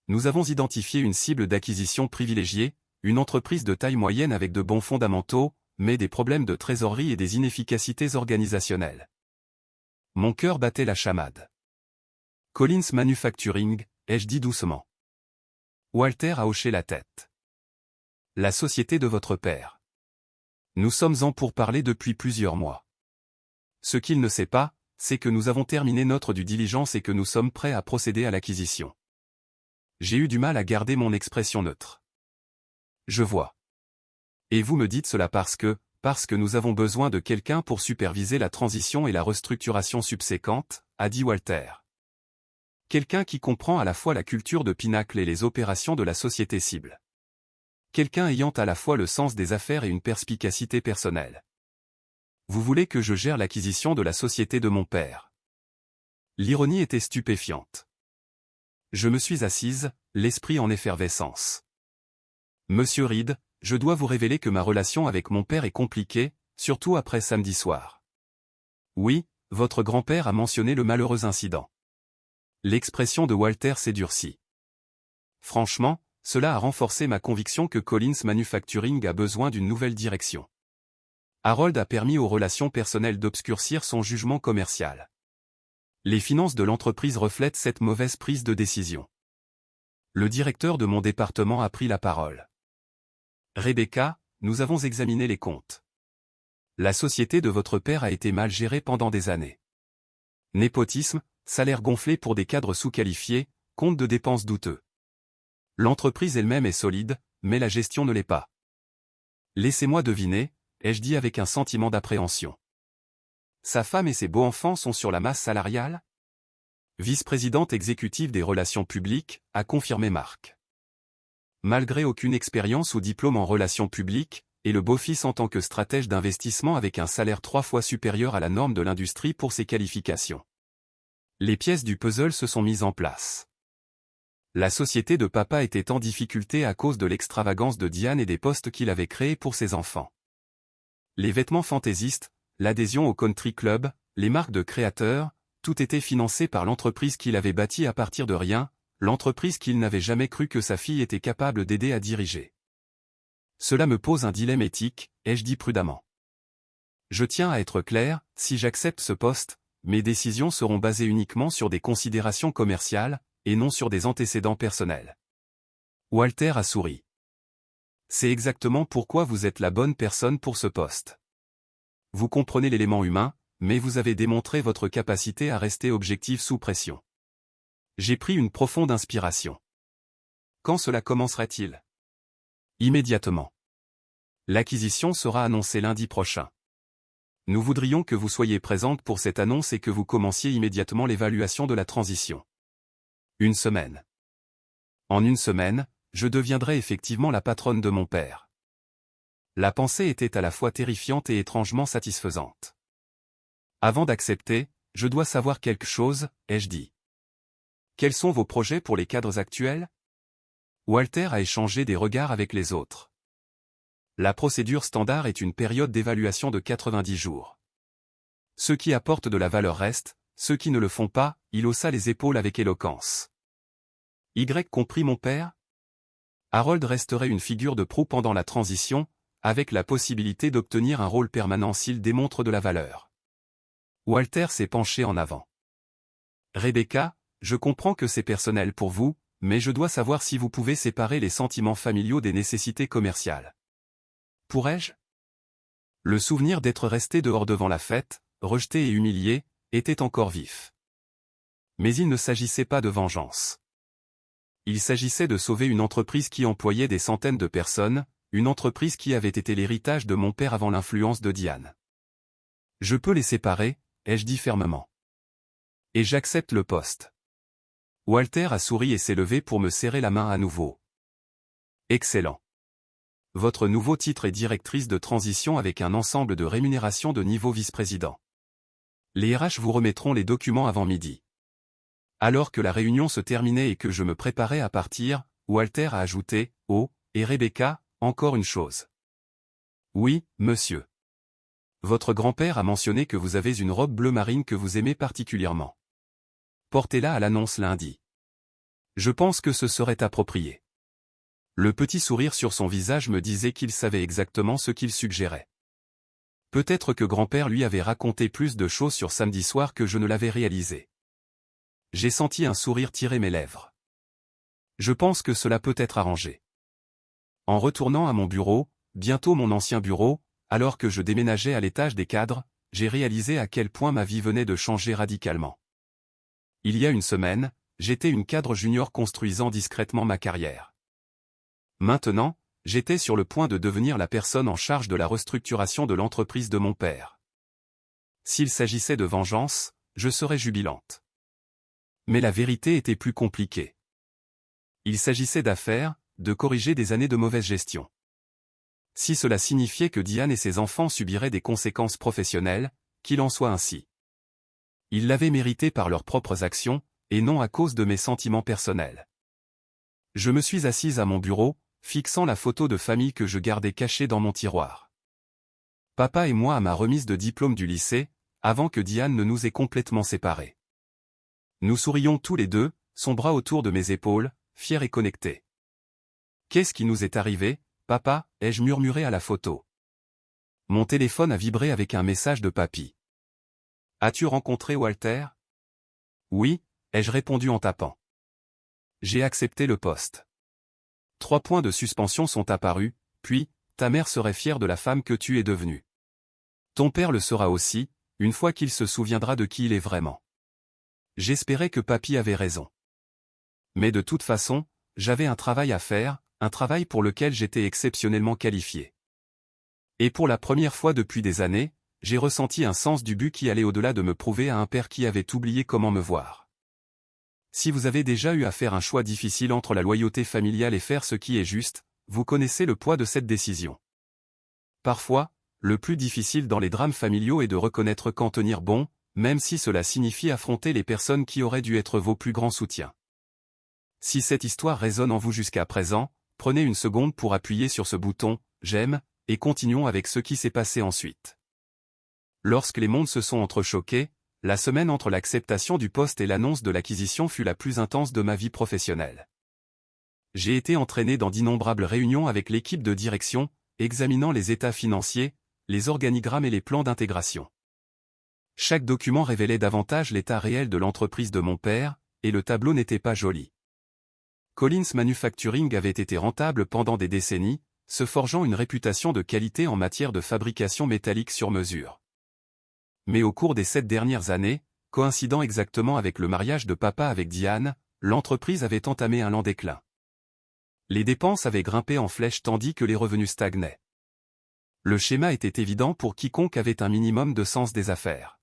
Nous avons identifié une cible d'acquisition privilégiée, une entreprise de taille moyenne avec de bons fondamentaux, mais des problèmes de trésorerie et des inefficacités organisationnelles. Mon cœur battait la chamade. Collins Manufacturing, ai-je dit doucement. Walter a hoché la tête. La société de votre père. Nous sommes en pourparlers depuis plusieurs mois. Ce qu'il ne sait pas, c'est que nous avons terminé notre due diligence et que nous sommes prêts à procéder à l'acquisition. J'ai eu du mal à garder mon expression neutre. Je vois. Et vous me dites cela parce que nous avons besoin de quelqu'un pour superviser la transition et la restructuration subséquente, a dit Walter. Quelqu'un qui comprend à la fois la culture de Pinacle et les opérations de la société cible. Quelqu'un ayant à la fois le sens des affaires et une perspicacité personnelle. Vous voulez que je gère l'acquisition de la société de mon père. L'ironie était stupéfiante. Je me suis assise, l'esprit en effervescence. Monsieur Reed, je dois vous révéler que ma relation avec mon père est compliquée, surtout après samedi soir. Oui, votre grand-père a mentionné le malheureux incident. L'expression de Walter s'est durcie. Franchement, cela a renforcé ma conviction que Collins Manufacturing a besoin d'une nouvelle direction. Harold a permis aux relations personnelles d'obscurcir son jugement commercial. Les finances de l'entreprise reflètent cette mauvaise prise de décision. Le directeur de mon département a pris la parole. Rebecca, nous avons examiné les comptes. La société de votre père a été mal gérée pendant des années. Népotisme, salaire gonflé pour des cadres sous-qualifiés, compte de dépenses douteux. L'entreprise elle-même est solide, mais la gestion ne l'est pas. Laissez-moi deviner, ai-je dit avec un sentiment d'appréhension. Sa femme et ses beaux-enfants sont sur la masse salariale? Vice-présidente exécutive des relations publiques, a confirmé Marc. Malgré aucune expérience ou diplôme en relations publiques, et le beau-fils en tant que stratège d'investissement avec un salaire 3 fois supérieur à la norme de l'industrie pour ses qualifications. Les pièces du puzzle se sont mises en place. La société de papa était en difficulté à cause de l'extravagance de Diane et des postes qu'il avait créés pour ses enfants. Les vêtements fantaisistes, l'adhésion au country club, les marques de créateurs, tout était financé par l'entreprise qu'il avait bâtie à partir de rien, l'entreprise qu'il n'avait jamais cru que sa fille était capable d'aider à diriger. Cela me pose un dilemme éthique, ai-je dit prudemment. Je tiens à être clair, si j'accepte ce poste, mes décisions seront basées uniquement sur des considérations commerciales, et non sur des antécédents personnels. Walter a souri. C'est exactement pourquoi vous êtes la bonne personne pour ce poste. Vous comprenez l'élément humain, mais vous avez démontré votre capacité à rester objectif sous pression. J'ai pris une profonde inspiration. Quand cela commencerait-il? Immédiatement. L'acquisition sera annoncée lundi prochain. Nous voudrions que vous soyez présente pour cette annonce et que vous commenciez immédiatement l'évaluation de la transition. Une semaine. En une semaine, je deviendrai effectivement la patronne de mon père. La pensée était à la fois terrifiante et étrangement satisfaisante. Avant d'accepter, je dois savoir quelque chose, ai-je dit. Quels sont vos projets pour les cadres actuels? Walter a échangé des regards avec les autres. La procédure standard est une période d'évaluation de 90 jours. Ceux qui apportent de la valeur restent, ceux qui ne le font pas, il haussa les épaules avec éloquence. Y compris mon père? Harold resterait une figure de proue pendant la transition, avec la possibilité d'obtenir un rôle permanent s'il démontre de la valeur. Walter s'est penché en avant. Rebecca, je comprends que c'est personnel pour vous, mais je dois savoir si vous pouvez séparer les sentiments familiaux des nécessités commerciales. Pourrais-je? Le souvenir d'être resté dehors devant la fête, rejeté et humilié, était encore vif. Mais il ne s'agissait pas de vengeance. Il s'agissait de sauver une entreprise qui employait des centaines de personnes, une entreprise qui avait été l'héritage de mon père avant l'influence de Diane. Je peux les séparer, ai-je dit fermement. Et j'accepte le poste. Walter a souri et s'est levé pour me serrer la main à nouveau. Excellent. Votre nouveau titre est directrice de transition avec un ensemble de rémunérations de niveau vice-président. Les RH vous remettront les documents avant midi. Alors que la réunion se terminait et que je me préparais à partir, Walter a ajouté, « Oh, et Rebecca, encore une chose. » Oui, monsieur. Votre grand-père a mentionné que vous avez une robe bleu marine que vous aimez particulièrement. Portez-la à l'annonce lundi. Je pense que ce serait approprié. Le petit sourire sur son visage me disait qu'il savait exactement ce qu'il suggérait. Peut-être que grand-père lui avait raconté plus de choses sur samedi soir que je ne l'avais réalisé. J'ai senti un sourire tirer mes lèvres. Je pense que cela peut être arrangé. En retournant à mon bureau, bientôt mon ancien bureau, alors que je déménageais à l'étage des cadres, j'ai réalisé à quel point ma vie venait de changer radicalement. Il y a une semaine, j'étais une cadre junior construisant discrètement ma carrière. Maintenant, j'étais sur le point de devenir la personne en charge de la restructuration de l'entreprise de mon père. S'il s'agissait de vengeance, je serais jubilante. Mais la vérité était plus compliquée. Il s'agissait d'affaires, de corriger des années de mauvaise gestion. Si cela signifiait que Diane et ses enfants subiraient des conséquences professionnelles, qu'il en soit ainsi. Ils l'avaient mérité par leurs propres actions, et non à cause de mes sentiments personnels. Je me suis assise à mon bureau, fixant la photo de famille que je gardais cachée dans mon tiroir. Papa et moi à ma remise de diplôme du lycée, avant que Diane ne nous ait complètement séparés. Nous sourions tous les deux, son bras autour de mes épaules, fiers et connectés. Qu'est-ce qui nous est arrivé, papa, ai-je murmuré à la photo. Mon téléphone a vibré avec un message de papy. As-tu rencontré Walter? Oui, ai-je répondu en tapant. J'ai accepté le poste. 3 points de suspension sont apparus, puis, ta mère serait fière de la femme que tu es devenue. Ton père le sera aussi, une fois qu'il se souviendra de qui il est vraiment. J'espérais que papy avait raison. Mais de toute façon, j'avais un travail à faire, un travail pour lequel j'étais exceptionnellement qualifié. Et pour la première fois depuis des années, j'ai ressenti un sens du but qui allait au-delà de me prouver à un père qui avait oublié comment me voir. Si vous avez déjà eu à faire un choix difficile entre la loyauté familiale et faire ce qui est juste, vous connaissez le poids de cette décision. Parfois, le plus difficile dans les drames familiaux est de reconnaître quand tenir bon, même si cela signifie affronter les personnes qui auraient dû être vos plus grands soutiens. Si cette histoire résonne en vous jusqu'à présent, prenez une seconde pour appuyer sur ce bouton « J'aime » et continuons avec ce qui s'est passé ensuite. Lorsque les mondes se sont entrechoqués, la semaine entre l'acceptation du poste et l'annonce de l'acquisition fut la plus intense de ma vie professionnelle. J'ai été entraîné dans d'innombrables réunions avec l'équipe de direction, examinant les états financiers, les organigrammes et les plans d'intégration. Chaque document révélait davantage l'état réel de l'entreprise de mon père, et le tableau n'était pas joli. Collins Manufacturing avait été rentable pendant des décennies, se forgeant une réputation de qualité en matière de fabrication métallique sur mesure. Mais au cours des 7 dernières années, coïncidant exactement avec le mariage de papa avec Diane, l'entreprise avait entamé un lent déclin. Les dépenses avaient grimpé en flèche tandis que les revenus stagnaient. Le schéma était évident pour quiconque avait un minimum de sens des affaires.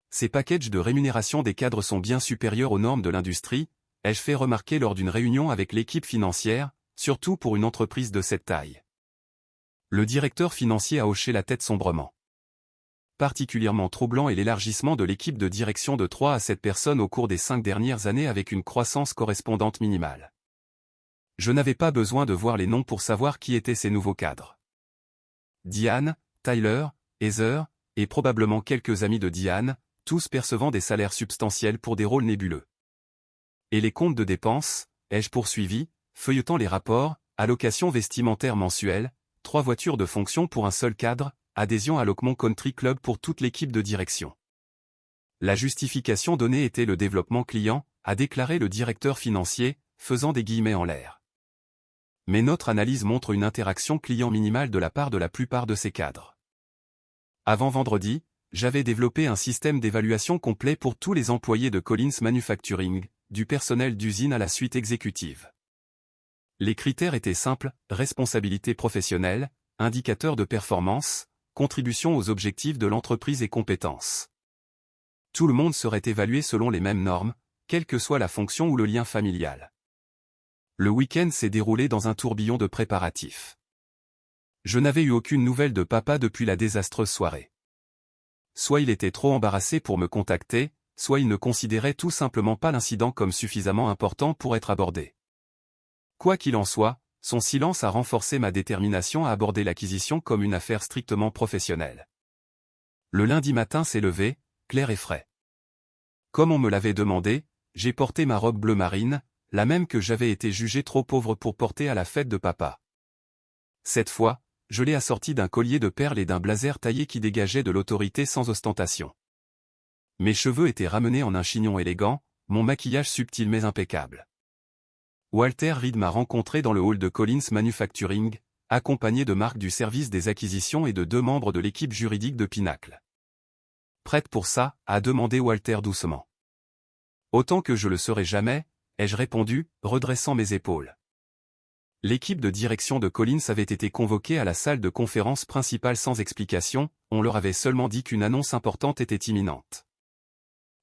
Ces packages de rémunération des cadres sont bien supérieurs aux normes de l'industrie, ai-je fait remarquer lors d'une réunion avec l'équipe financière, surtout pour une entreprise de cette taille. Le directeur financier a hoché la tête sombrement. Particulièrement troublant est l'élargissement de l'équipe de direction de 3 à 7 personnes au cours des 5 dernières années avec une croissance correspondante minimale. Je n'avais pas besoin de voir les noms pour savoir qui étaient ces nouveaux cadres. Diane, Tyler, Heather, et probablement quelques amis de Diane, tous percevant des salaires substantiels pour des rôles nébuleux. Et les comptes de dépenses, ai-je poursuivi, feuilletant les rapports, allocations vestimentaires mensuelles, 3 voitures de fonction pour un seul cadre, adhésion à l'Oakmont Country Club pour toute l'équipe de direction. La justification donnée était le développement client, a déclaré le directeur financier, faisant des guillemets en l'air. Mais notre analyse montre une interaction client minimale de la part de la plupart de ces cadres. Avant vendredi, j'avais développé un système d'évaluation complet pour tous les employés de Collins Manufacturing, du personnel d'usine à la suite exécutive. Les critères étaient simples, responsabilité professionnelle, indicateurs de performance, contribution aux objectifs de l'entreprise et compétences. Tout le monde serait évalué selon les mêmes normes, quelle que soit la fonction ou le lien familial. Le week-end s'est déroulé dans un tourbillon de préparatifs. Je n'avais eu aucune nouvelle de papa depuis la désastreuse soirée. Soit il était trop embarrassé pour me contacter, soit il ne considérait tout simplement pas l'incident comme suffisamment important pour être abordé. Quoi qu'il en soit, son silence a renforcé ma détermination à aborder l'acquisition comme une affaire strictement professionnelle. Le lundi matin s'est levé, clair et frais. Comme on me l'avait demandé, j'ai porté ma robe bleu marine, la même que j'avais été jugé trop pauvre pour porter à la fête de papa. Cette fois, je l'ai assorti d'un collier de perles et d'un blazer taillé qui dégageait de l'autorité sans ostentation. Mes cheveux étaient ramenés en un chignon élégant, mon maquillage subtil mais impeccable. Walter Reed m'a rencontré dans le hall de Collins Manufacturing, accompagné de Marc du service des acquisitions et de 2 membres de l'équipe juridique de Pinacle. Prête pour ça, a demandé Walter doucement. Autant que je le serai jamais, ai-je répondu, redressant mes épaules. L'équipe de direction de Collins avait été convoquée à la salle de conférence principale sans explication, on leur avait seulement dit qu'une annonce importante était imminente.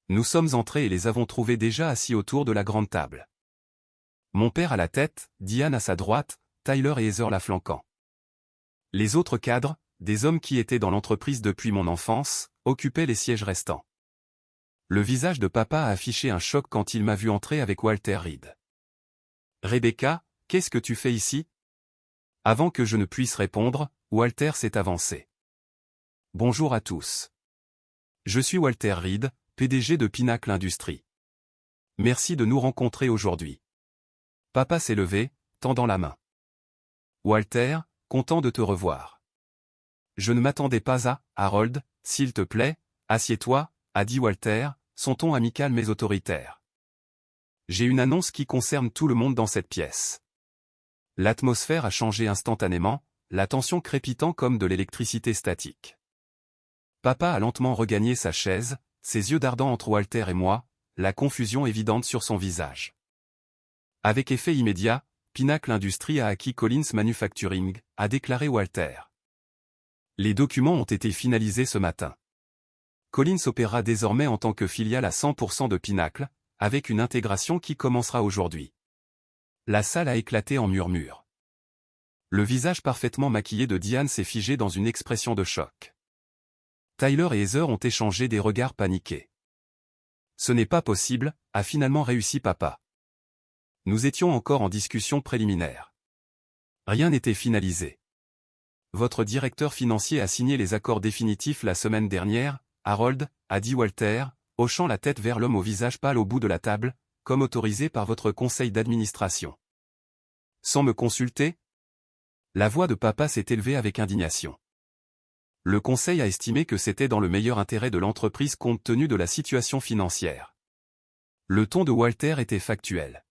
Nous sommes entrés et les avons trouvés déjà assis autour de la grande table. Mon père à la tête, Diane à sa droite, Tyler et Heather la flanquant. Les autres cadres, des hommes qui étaient dans l'entreprise depuis mon enfance, occupaient les sièges restants. Le visage de papa a affiché un choc quand il m'a vu entrer avec Walter Reed. « Rebecca, qu'est-ce que tu fais ici ?» Avant que je ne puisse répondre, Walter s'est avancé. « Bonjour à tous. Je suis Walter Reed, PDG de Pinacle Industries. Merci de nous rencontrer aujourd'hui. » Papa s'est levé, tendant la main. « Walter, content de te revoir. »« Je ne m'attendais pas à, Harold, s'il te plaît, assieds-toi, » a dit Walter, son ton amical mais autoritaire. J'ai une annonce qui concerne tout le monde dans cette pièce. L'atmosphère a changé instantanément, la tension crépitant comme de l'électricité statique. Papa a lentement regagné sa chaise, ses yeux dardant entre Walter et moi, la confusion évidente sur son visage. Avec effet immédiat, Pinnacle Industries a acquis Collins Manufacturing, a déclaré Walter. Les documents ont été finalisés ce matin. Collins opérera désormais en tant que filiale à 100% de Pinnacle, avec une intégration qui commencera aujourd'hui. La salle a éclaté en murmures. Le visage parfaitement maquillé de Diane s'est figé dans une expression de choc. Tyler et Heather ont échangé des regards paniqués. Ce n'est pas possible, a finalement réussi papa. Nous étions encore en discussion préliminaire. Rien n'était finalisé. Votre directeur financier a signé les accords définitifs la semaine dernière, Harold, a dit Walter, hochant la tête vers l'homme au visage pâle au bout de la table, comme autorisé par votre conseil d'administration. Sans me consulter? La voix de papa s'est élevée avec indignation. Le conseil a estimé que c'était dans le meilleur intérêt de l'entreprise compte tenu de la situation financière. Le ton de Walter était factuel.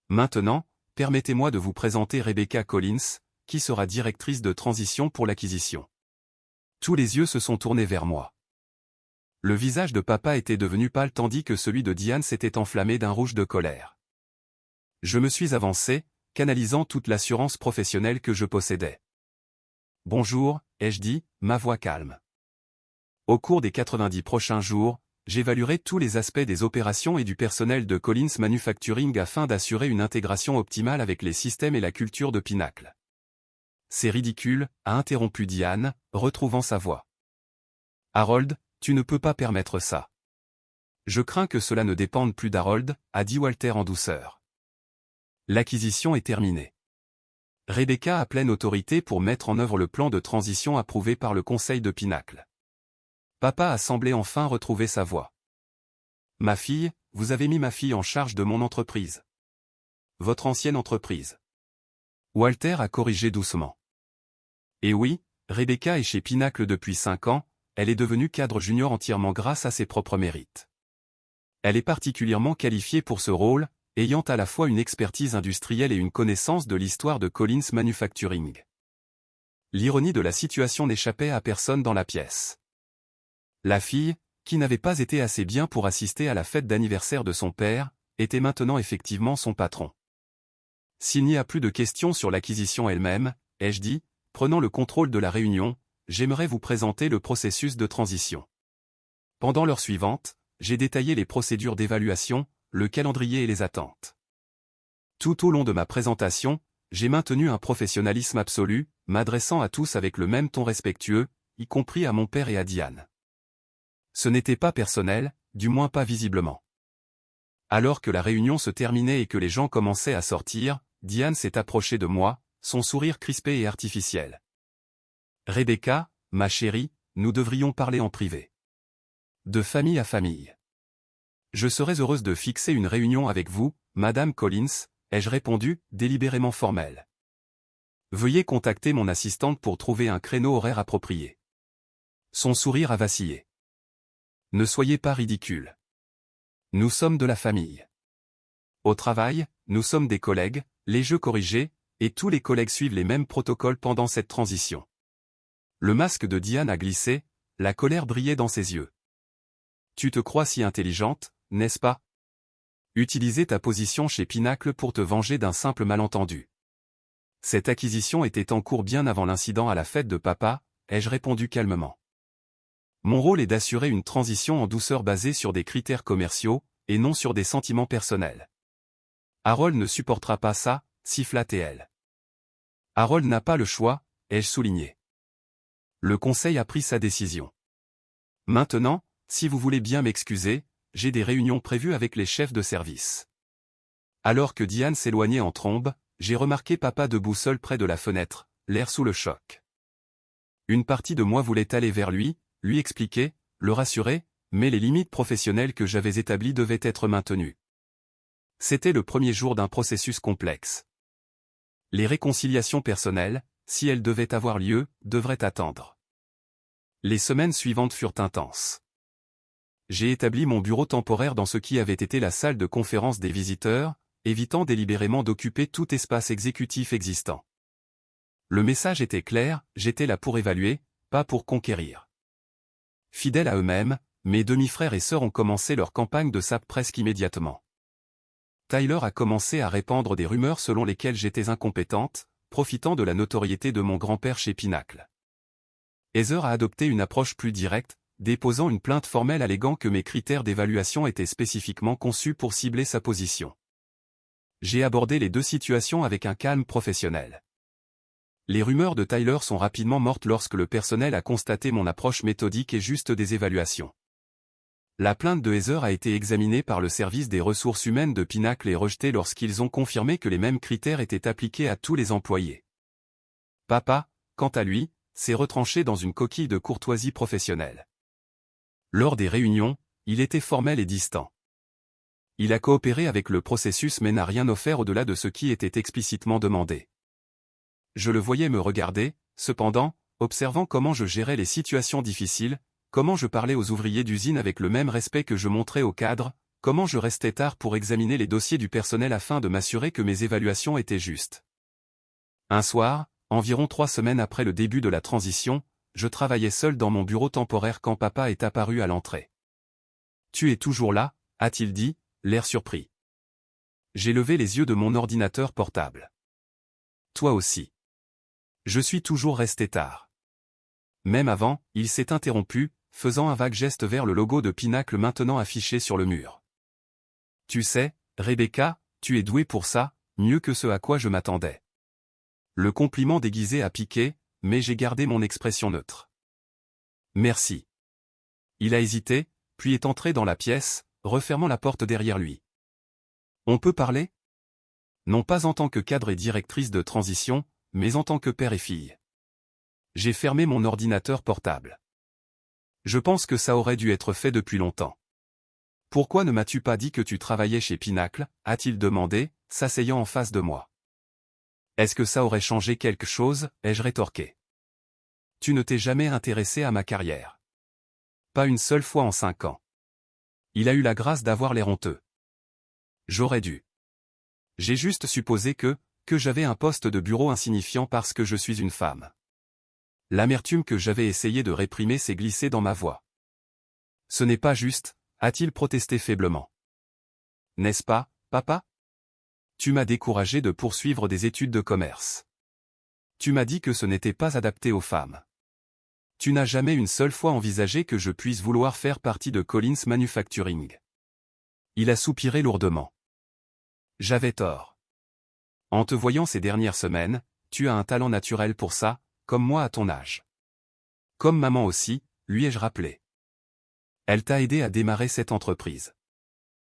Maintenant, permettez-moi de vous présenter Rebecca Collins, qui sera directrice de transition pour l'acquisition. Tous les yeux se sont tournés vers moi. Le visage de papa était devenu pâle tandis que celui de Diane s'était enflammé d'un rouge de colère. Je me suis avancé, canalisant toute l'assurance professionnelle que je possédais. Bonjour, ai-je dit, ma voix calme. Au cours des 90 prochains jours, j'évaluerai tous les aspects des opérations et du personnel de Collins Manufacturing afin d'assurer une intégration optimale avec les systèmes et la culture de Pinnacle. C'est ridicule, a interrompu Diane, retrouvant sa voix. Harold, tu ne peux pas permettre ça. Je crains que cela ne dépende plus d'Harold, a dit Walter en douceur. L'acquisition est terminée. Rebecca a pleine autorité pour mettre en œuvre le plan de transition approuvé par le conseil de Pinnacle. Papa a semblé enfin retrouver sa voix. Ma fille, vous avez mis ma fille en charge de mon entreprise. Votre ancienne entreprise. Walter a corrigé doucement. Et oui, Rebecca est chez Pinnacle depuis 5 ans, elle est devenue cadre junior entièrement grâce à ses propres mérites. Elle est particulièrement qualifiée pour ce rôle, ayant à la fois une expertise industrielle et une connaissance de l'histoire de Collins Manufacturing. L'ironie de la situation n'échappait à personne dans la pièce. La fille, qui n'avait pas été assez bien pour assister à la fête d'anniversaire de son père, était maintenant effectivement son patron. S'il n'y a plus de questions sur l'acquisition elle-même, ai-je dit, prenant le contrôle de la réunion, j'aimerais vous présenter le processus de transition. Pendant l'heure suivante, j'ai détaillé les procédures d'évaluation, le calendrier et les attentes. Tout au long de ma présentation, j'ai maintenu un professionnalisme absolu, m'adressant à tous avec le même ton respectueux, y compris à mon père et à Diane. Ce n'était pas personnel, du moins pas visiblement. Alors que la réunion se terminait et que les gens commençaient à sortir, Diane s'est approchée de moi, son sourire crispé et artificiel. Rebecca, ma chérie, nous devrions parler en privé. De famille à famille. Je serais heureuse de fixer une réunion avec vous, Madame Collins, ai-je répondu, délibérément formelle. Veuillez contacter mon assistante pour trouver un créneau horaire approprié. Son sourire a vacillé. Ne soyez pas ridicule. Nous sommes de la famille. Au travail, nous sommes des collègues, les jeux corrigés, et tous les collègues suivent les mêmes protocoles pendant cette transition. Le masque de Diane a glissé, la colère brillait dans ses yeux. Tu te crois si intelligente, n'est-ce pas? Utiliser ta position chez Pinnacle pour te venger d'un simple malentendu. Cette acquisition était en cours bien avant l'incident à la fête de papa, ai-je répondu calmement. Mon rôle est d'assurer une transition en douceur basée sur des critères commerciaux, et non sur des sentiments personnels. Harold ne supportera pas ça, siffla-t-elle. Harold n'a pas le choix, ai-je souligné. Le conseil a pris sa décision. Maintenant, si vous voulez bien m'excuser, j'ai des réunions prévues avec les chefs de service. Alors que Diane s'éloignait en trombe, j'ai remarqué papa debout seul près de la fenêtre, l'air sous le choc. Une partie de moi voulait aller vers lui expliquer, le rassurer, mais les limites professionnelles que j'avais établies devaient être maintenues. C'était le premier jour d'un processus complexe. Les réconciliations personnelles, si elles devaient avoir lieu, devraient attendre. Les semaines suivantes furent intenses. j'ai établi mon bureau temporaire dans ce qui avait été la salle de conférence des visiteurs, évitant délibérément d'occuper tout espace exécutif existant. Le message était clair, j'étais là pour évaluer, pas pour conquérir. Fidèles à eux-mêmes, mes demi-frères et sœurs ont commencé leur campagne de SAP presque immédiatement. Tyler a commencé à répandre des rumeurs selon lesquelles j'étais incompétente, profitant de la notoriété de mon grand-père chez Pinacle. Heather a adopté une approche plus directe, déposant une plainte formelle alléguant que mes critères d'évaluation étaient spécifiquement conçus pour cibler sa position. J'ai abordé les deux situations avec un calme professionnel. Les rumeurs de Tyler sont rapidement mortes lorsque le personnel a constaté mon approche méthodique et juste des évaluations. La plainte de Heather a été examinée par le service des ressources humaines de Pinacle et rejetée lorsqu'ils ont confirmé que les mêmes critères étaient appliqués à tous les employés. Papa, quant à lui, s'est retranché dans une coquille de courtoisie professionnelle. Lors des réunions, il était formel et distant. Il a coopéré avec le processus mais n'a rien offert au-delà de ce qui était explicitement demandé. Je le voyais me regarder, cependant, observant comment je gérais les situations difficiles, comment je parlais aux ouvriers d'usine avec le même respect que je montrais aux cadres, comment je restais tard pour examiner les dossiers du personnel afin de m'assurer que mes évaluations étaient justes. Un soir, environ 3 semaines après le début de la transition, je travaillais seul dans mon bureau temporaire quand papa est apparu à l'entrée. « Tu es toujours là ?» a-t-il dit, l'air surpris. J'ai levé les yeux de mon ordinateur portable. « Toi aussi. » Je suis toujours resté tard. Même avant, il s'est interrompu, faisant un vague geste vers le logo de Pinacle maintenant affiché sur le mur. « Tu sais, Rebecca, tu es douée pour ça, mieux que ce à quoi je m'attendais. » Le compliment déguisé a piqué, mais j'ai gardé mon expression neutre. « Merci. » Il a hésité, puis est entré dans la pièce, refermant la porte derrière lui. « On peut parler ? Non pas en tant que cadre et directrice de transition, mais en tant que père et fille. » J'ai fermé mon ordinateur portable. Je pense que ça aurait dû être fait depuis longtemps. « Pourquoi ne m'as-tu pas dit que tu travaillais chez Pinacle ?» a-t-il demandé, s'asseyant en face de moi. « Est-ce que ça aurait changé quelque chose ?» ai-je rétorqué. « Tu ne t'es jamais intéressé à ma carrière. Pas une seule fois en 5 ans. » Il a eu la grâce d'avoir l'air honteux. J'aurais dû. J'ai juste supposé que j'avais un poste de bureau insignifiant parce que je suis une femme. L'amertume que j'avais essayé de réprimer s'est glissée dans ma voix. « Ce n'est pas juste », a-t-il protesté faiblement. « N'est-ce pas, papa ? Tu m'as découragé de poursuivre des études de commerce. Tu m'as dit que ce n'était pas adapté aux femmes. Tu n'as jamais une seule fois envisagé que je puisse vouloir faire partie de Collins Manufacturing. » Il a soupiré lourdement. J'avais tort. En te voyant ces dernières semaines, tu as un talent naturel pour ça, comme moi à ton âge. Comme maman aussi, lui ai-je rappelé. Elle t'a aidé à démarrer cette entreprise.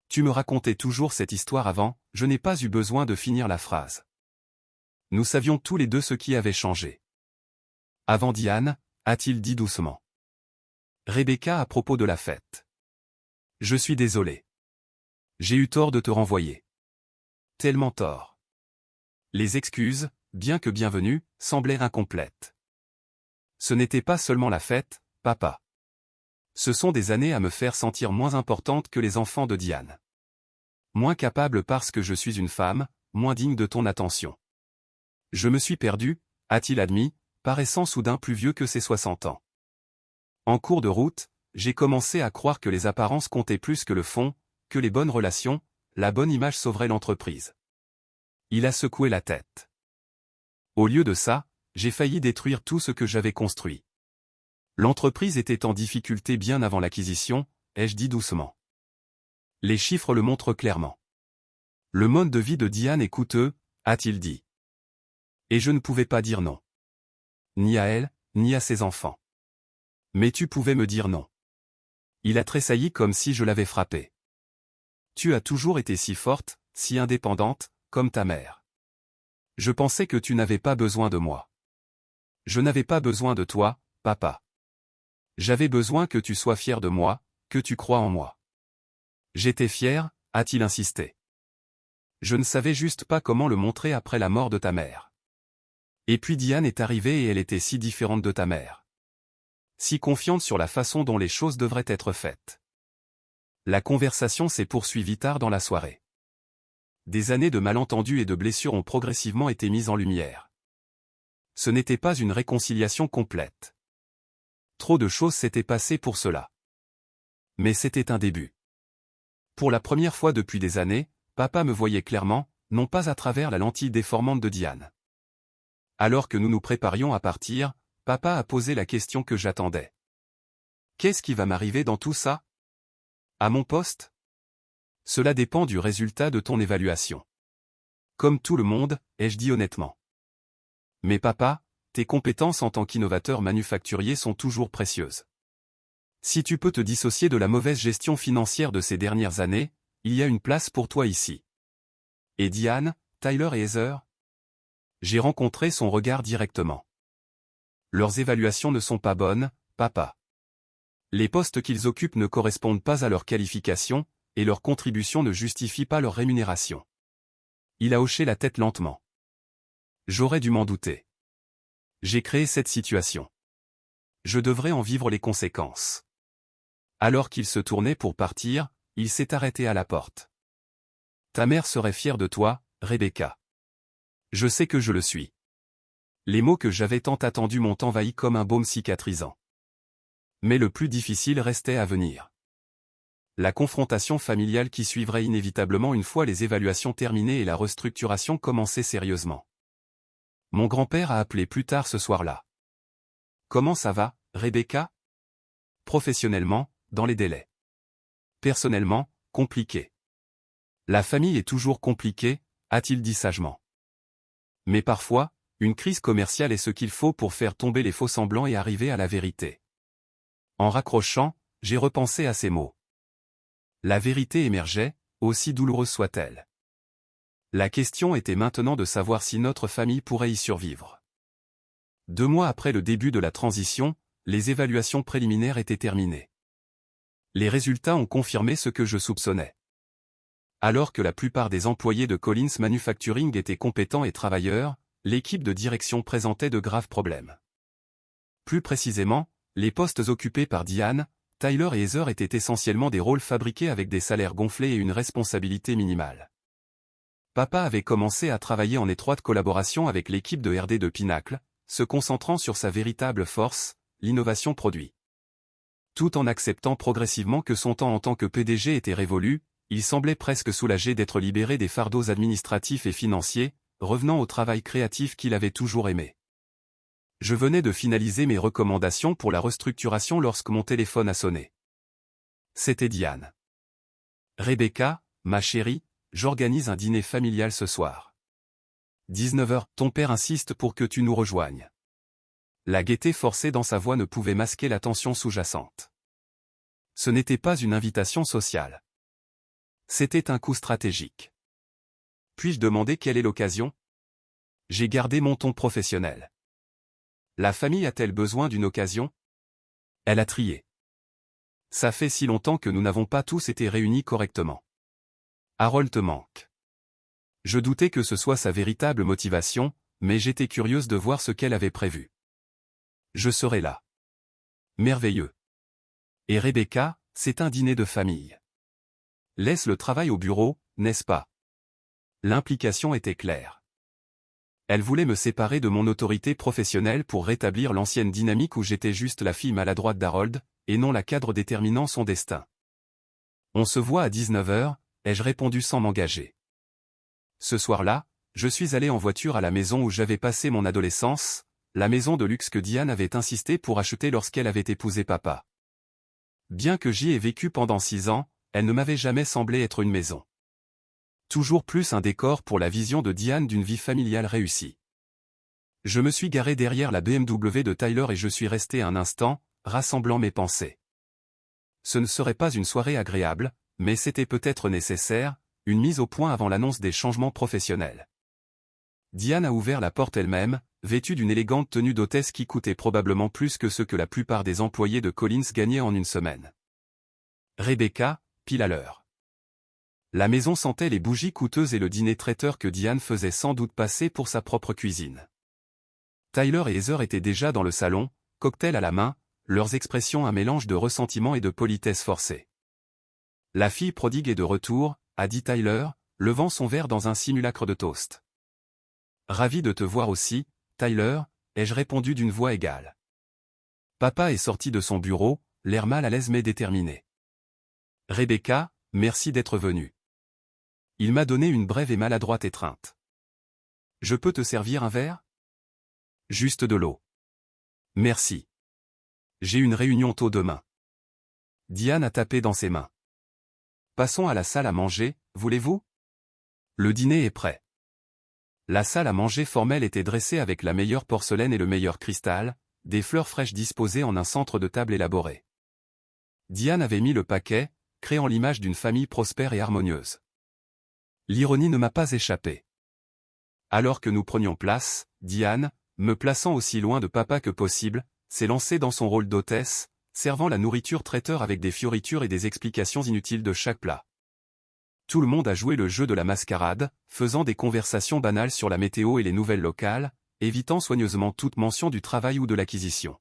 Tu me racontais toujours cette histoire avant, je n'ai pas eu besoin de finir la phrase. Nous savions tous les deux ce qui avait changé. Avant Diane, a-t-il dit doucement. Rebecca à propos de la fête. Je suis désolé. J'ai eu tort de te renvoyer. Tellement tort. Les excuses, bien que bienvenues, semblaient incomplètes. Ce n'était pas seulement la fête, papa. Ce sont des années à me faire sentir moins importante que les enfants de Diane. Moins capable parce que je suis une femme, moins digne de ton attention. Je me suis perdu, a-t-il admis, paraissant soudain plus vieux que ses 60 ans. En cours de route, j'ai commencé à croire que les apparences comptaient plus que le fond, que les bonnes relations, la bonne image sauverait l'entreprise. Il a secoué la tête. Au lieu de ça, j'ai failli détruire tout ce que j'avais construit. L'entreprise était en difficulté bien avant l'acquisition, ai-je dit doucement. Les chiffres le montrent clairement. Le mode de vie de Diane est coûteux, a-t-il dit. Et je ne pouvais pas dire non. Ni à elle, ni à ses enfants. Mais tu pouvais me dire non. Il a tressailli comme si je l'avais frappé. Tu as toujours été si forte, si indépendante, comme ta mère. Je pensais que tu n'avais pas besoin de moi. Je n'avais pas besoin de toi, papa. J'avais besoin que tu sois fier de moi, que tu crois en moi. J'étais fier, a-t-il insisté. Je ne savais juste pas comment le montrer après la mort de ta mère. Et puis Diane est arrivée et elle était si différente de ta mère. Si confiante sur la façon dont les choses devraient être faites. La conversation s'est poursuivie tard dans la soirée. Des années de malentendus et de blessures ont progressivement été mises en lumière. Ce n'était pas une réconciliation complète. Trop de choses s'étaient passées pour cela. Mais c'était un début. Pour la première fois depuis des années, papa me voyait clairement, non pas à travers la lentille déformante de Diane. Alors que nous nous préparions à partir, papa a posé la question que j'attendais. Qu'est-ce qui va m'arriver dans tout ça? À mon poste? Cela dépend du résultat de ton évaluation. Comme tout le monde, ai-je dit honnêtement. Mais papa, tes compétences en tant qu'innovateur manufacturier sont toujours précieuses. Si tu peux te dissocier de la mauvaise gestion financière de ces dernières années, il y a une place pour toi ici. Et Diane, Tyler et Heather? J'ai rencontré son regard directement. Leurs évaluations ne sont pas bonnes, papa. Les postes qu'ils occupent ne correspondent pas à leurs qualifications, et leurs contributions ne justifient pas leur rémunération. Il a hoché la tête lentement. J'aurais dû m'en douter. J'ai créé cette situation. Je devrais en vivre les conséquences. Alors qu'il se tournait pour partir, il s'est arrêté à la porte. Ta mère serait fière de toi, Rebecca. Je sais que je le suis. Les mots que j'avais tant attendus m'ont envahi comme un baume cicatrisant. Mais le plus difficile restait à venir. La confrontation familiale qui suivrait inévitablement une fois les évaluations terminées et la restructuration commencée sérieusement. Mon grand-père a appelé plus tard ce soir-là. Comment ça va, Rebecca? Professionnellement, dans les délais. Personnellement, compliqué. La famille est toujours compliquée, a-t-il dit sagement. Mais parfois, une crise commerciale est ce qu'il faut pour faire tomber les faux-semblants et arriver à la vérité. En raccrochant, j'ai repensé à ces mots. La vérité émergeait, aussi douloureuse soit-elle. La question était maintenant de savoir si notre famille pourrait y survivre. 2 mois après le début de la transition, les évaluations préliminaires étaient terminées. Les résultats ont confirmé ce que je soupçonnais. Alors que la plupart des employés de Collins Manufacturing étaient compétents et travailleurs, l'équipe de direction présentait de graves problèmes. Plus précisément, les postes occupés par Diane, Tyler et Heather étaient essentiellement des rôles fabriqués avec des salaires gonflés et une responsabilité minimale. Papa avait commencé à travailler en étroite collaboration avec l'équipe de R&D de Pinnacle, se concentrant sur sa véritable force, l'innovation produit. Tout en acceptant progressivement que son temps en tant que PDG était révolu, il semblait presque soulagé d'être libéré des fardeaux administratifs et financiers, revenant au travail créatif qu'il avait toujours aimé. Je venais de finaliser mes recommandations pour la restructuration lorsque mon téléphone a sonné. C'était Diane. Rebecca, ma chérie, j'organise un dîner familial ce soir. 19h, ton père insiste pour que tu nous rejoignes. La gaieté forcée dans sa voix ne pouvait masquer la tension sous-jacente. Ce n'était pas une invitation sociale. C'était un coup stratégique. Puis-je demander quelle est l'occasion? J'ai gardé mon ton professionnel. La famille a-t-elle besoin d'une occasion? Elle a trié. Ça fait si longtemps que nous n'avons pas tous été réunis correctement. Harold te manque. Je doutais que ce soit sa véritable motivation, mais j'étais curieuse de voir ce qu'elle avait prévu. Je serai là. Merveilleux. Et Rebecca, c'est un dîner de famille. Laisse le travail au bureau, n'est-ce pas? L'implication était claire. Elle voulait me séparer de mon autorité professionnelle pour rétablir l'ancienne dynamique où j'étais juste la fille maladroite d'Harold, et non la cadre déterminant son destin. On se voit à 19h, ai-je répondu sans m'engager. Ce soir-là, je suis allé en voiture à la maison où j'avais passé mon adolescence, la maison de luxe que Diane avait insisté pour acheter lorsqu'elle avait épousé papa. Bien que j'y ai vécu pendant 6 ans, elle ne m'avait jamais semblé être une maison. Toujours plus un décor pour la vision de Diane d'une vie familiale réussie. Je me suis garé derrière la BMW de Tyler et je suis resté un instant, rassemblant mes pensées. Ce ne serait pas une soirée agréable, mais c'était peut-être nécessaire, une mise au point avant l'annonce des changements professionnels. Diane a ouvert la porte elle-même, vêtue d'une élégante tenue d'hôtesse qui coûtait probablement plus que ce que la plupart des employés de Collins gagnaient en une semaine. Rebecca, pile à l'heure. La maison sentait les bougies coûteuses et le dîner traiteur que Diane faisait sans doute passer pour sa propre cuisine. Tyler et Heather étaient déjà dans le salon, cocktail à la main, leurs expressions un mélange de ressentiment et de politesse forcée. La fille prodigue est de retour, a dit Tyler, levant son verre dans un simulacre de toast. Ravi de te voir aussi, Tyler, ai-je répondu d'une voix égale. Papa est sorti de son bureau, l'air mal à l'aise mais déterminé. Rebecca, merci d'être venue. Il m'a donné une brève et maladroite étreinte. Je peux te servir un verre? Juste de l'eau. Merci. J'ai une réunion tôt demain. Diane a tapé dans ses mains. Passons à la salle à manger, voulez-vous? Le dîner est prêt. La salle à manger formelle était dressée avec la meilleure porcelaine et le meilleur cristal, des fleurs fraîches disposées en un centre de table élaboré. Diane avait mis le paquet, créant l'image d'une famille prospère et harmonieuse. L'ironie ne m'a pas échappé. Alors que nous prenions place, Diane, me plaçant aussi loin de papa que possible, s'est lancée dans son rôle d'hôtesse, servant la nourriture traiteur avec des fioritures et des explications inutiles de chaque plat. Tout le monde a joué le jeu de la mascarade, faisant des conversations banales sur la météo et les nouvelles locales, évitant soigneusement toute mention du travail ou de l'acquisition.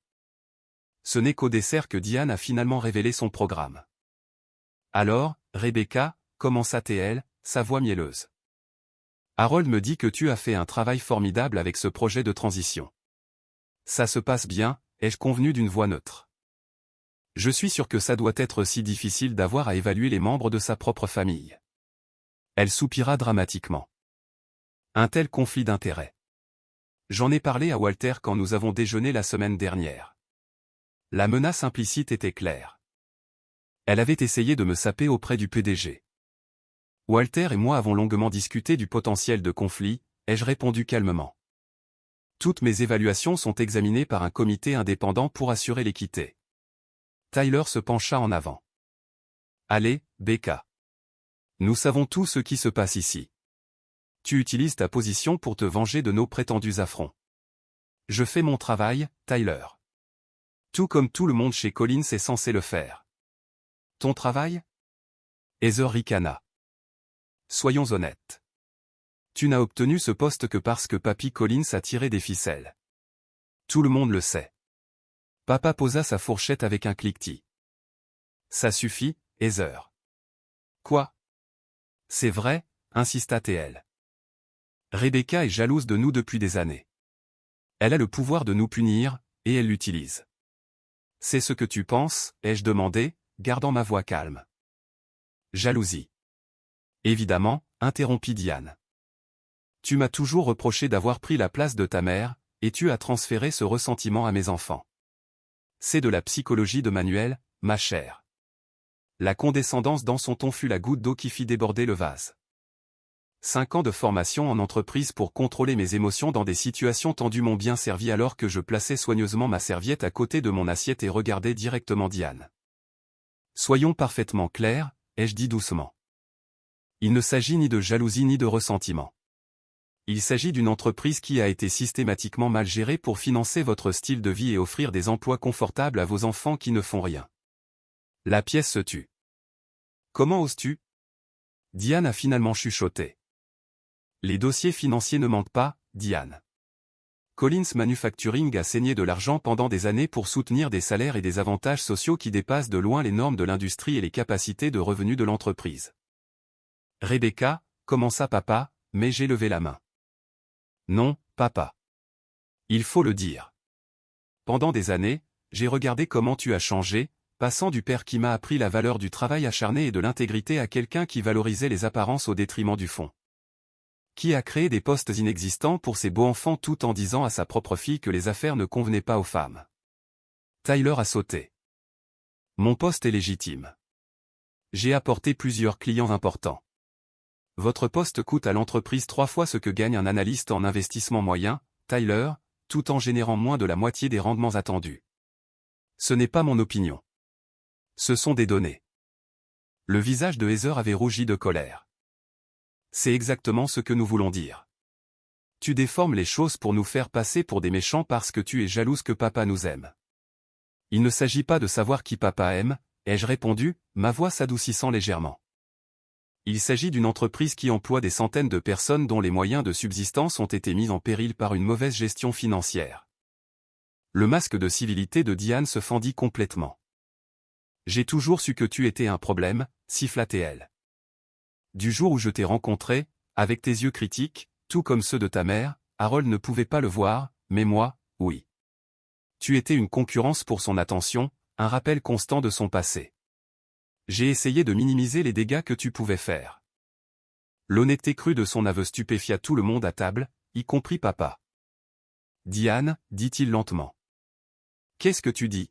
Ce n'est qu'au dessert que Diane a finalement révélé son programme. Alors, Rebecca, commença-t-elle, sa voix mielleuse. Harold me dit que tu as fait un travail formidable avec ce projet de transition. Ça se passe bien, ai-je convenu d'une voix neutre. Je suis sûr que ça doit être si difficile d'avoir à évaluer les membres de sa propre famille. Elle soupira dramatiquement. Un tel conflit d'intérêts. J'en ai parlé à Walter quand nous avons déjeuné la semaine dernière. La menace implicite était claire. Elle avait essayé de me saper auprès du PDG. Walter et moi avons longuement discuté du potentiel de conflit, ai-je répondu calmement. Toutes mes évaluations sont examinées par un comité indépendant pour assurer l'équité. Tyler se pencha en avant. Allez, Becca. Nous savons tout ce qui se passe ici. Tu utilises ta position pour te venger de nos prétendus affronts. Je fais mon travail, Tyler. Tout comme tout le monde chez Collins est censé le faire. Ton travail? Heather ricana. Soyons honnêtes. Tu n'as obtenu ce poste que parce que Papy Collins a tiré des ficelles. Tout le monde le sait. Papa posa sa fourchette avec un cliquetis. Ça suffit, Heather. Quoi? C'est vrai, insista TL. Rebecca est jalouse de nous depuis des années. Elle a le pouvoir de nous punir, et elle l'utilise. C'est ce que tu penses, ai-je demandé, gardant ma voix calme. Jalousie. Évidemment, interrompit Diane. Tu m'as toujours reproché d'avoir pris la place de ta mère, et tu as transféré ce ressentiment à mes enfants. C'est de la psychologie de Manuel, ma chère. La condescendance dans son ton fut la goutte d'eau qui fit déborder le vase. 5 ans de formation en entreprise pour contrôler mes émotions dans des situations tendues m'ont bien servi alors que je plaçais soigneusement ma serviette à côté de mon assiette et regardais directement Diane. Soyons parfaitement clairs, ai-je dit doucement. Il ne s'agit ni de jalousie ni de ressentiment. Il s'agit d'une entreprise qui a été systématiquement mal gérée pour financer votre style de vie et offrir des emplois confortables à vos enfants qui ne font rien. La pièce se tut. Comment oses-tu? Diane a finalement chuchoté. Les dossiers financiers ne manquent pas, Diane. Collins Manufacturing a saigné de l'argent pendant des années pour soutenir des salaires et des avantages sociaux qui dépassent de loin les normes de l'industrie et les capacités de revenus de l'entreprise. Rebecca, commença papa, mais j'ai levé la main. Non, papa. Il faut le dire. Pendant des années, j'ai regardé comment tu as changé, passant du père qui m'a appris la valeur du travail acharné et de l'intégrité à quelqu'un qui valorisait les apparences au détriment du fond. Qui a créé des postes inexistants pour ses beaux enfants tout en disant à sa propre fille que les affaires ne convenaient pas aux femmes. Tyler a sauté. Mon poste est légitime. J'ai apporté plusieurs clients importants. Votre poste coûte à l'entreprise 3 fois ce que gagne un analyste en investissement moyen, Tyler, tout en générant moins de la moitié des rendements attendus. Ce n'est pas mon opinion. Ce sont des données. Le visage de Heather avait rougi de colère. C'est exactement ce que nous voulons dire. Tu déformes les choses pour nous faire passer pour des méchants parce que tu es jalouse que papa nous aime. Il ne s'agit pas de savoir qui papa aime, ai-je répondu, ma voix s'adoucissant légèrement. Il s'agit d'une entreprise qui emploie des centaines de personnes dont les moyens de subsistance ont été mis en péril par une mauvaise gestion financière. Le masque de civilité de Diane se fendit complètement. J'ai toujours su que tu étais un problème, siffla-t-elle. Du jour où je t'ai rencontré, avec tes yeux critiques, tout comme ceux de ta mère, Harold ne pouvait pas le voir, mais moi, oui. Tu étais une concurrence pour son attention, un rappel constant de son passé. J'ai essayé de minimiser les dégâts que tu pouvais faire. L'honnêteté crue de son aveu stupéfia tout le monde à table, y compris papa. Diane, dit-il lentement. Qu'est-ce que tu dis?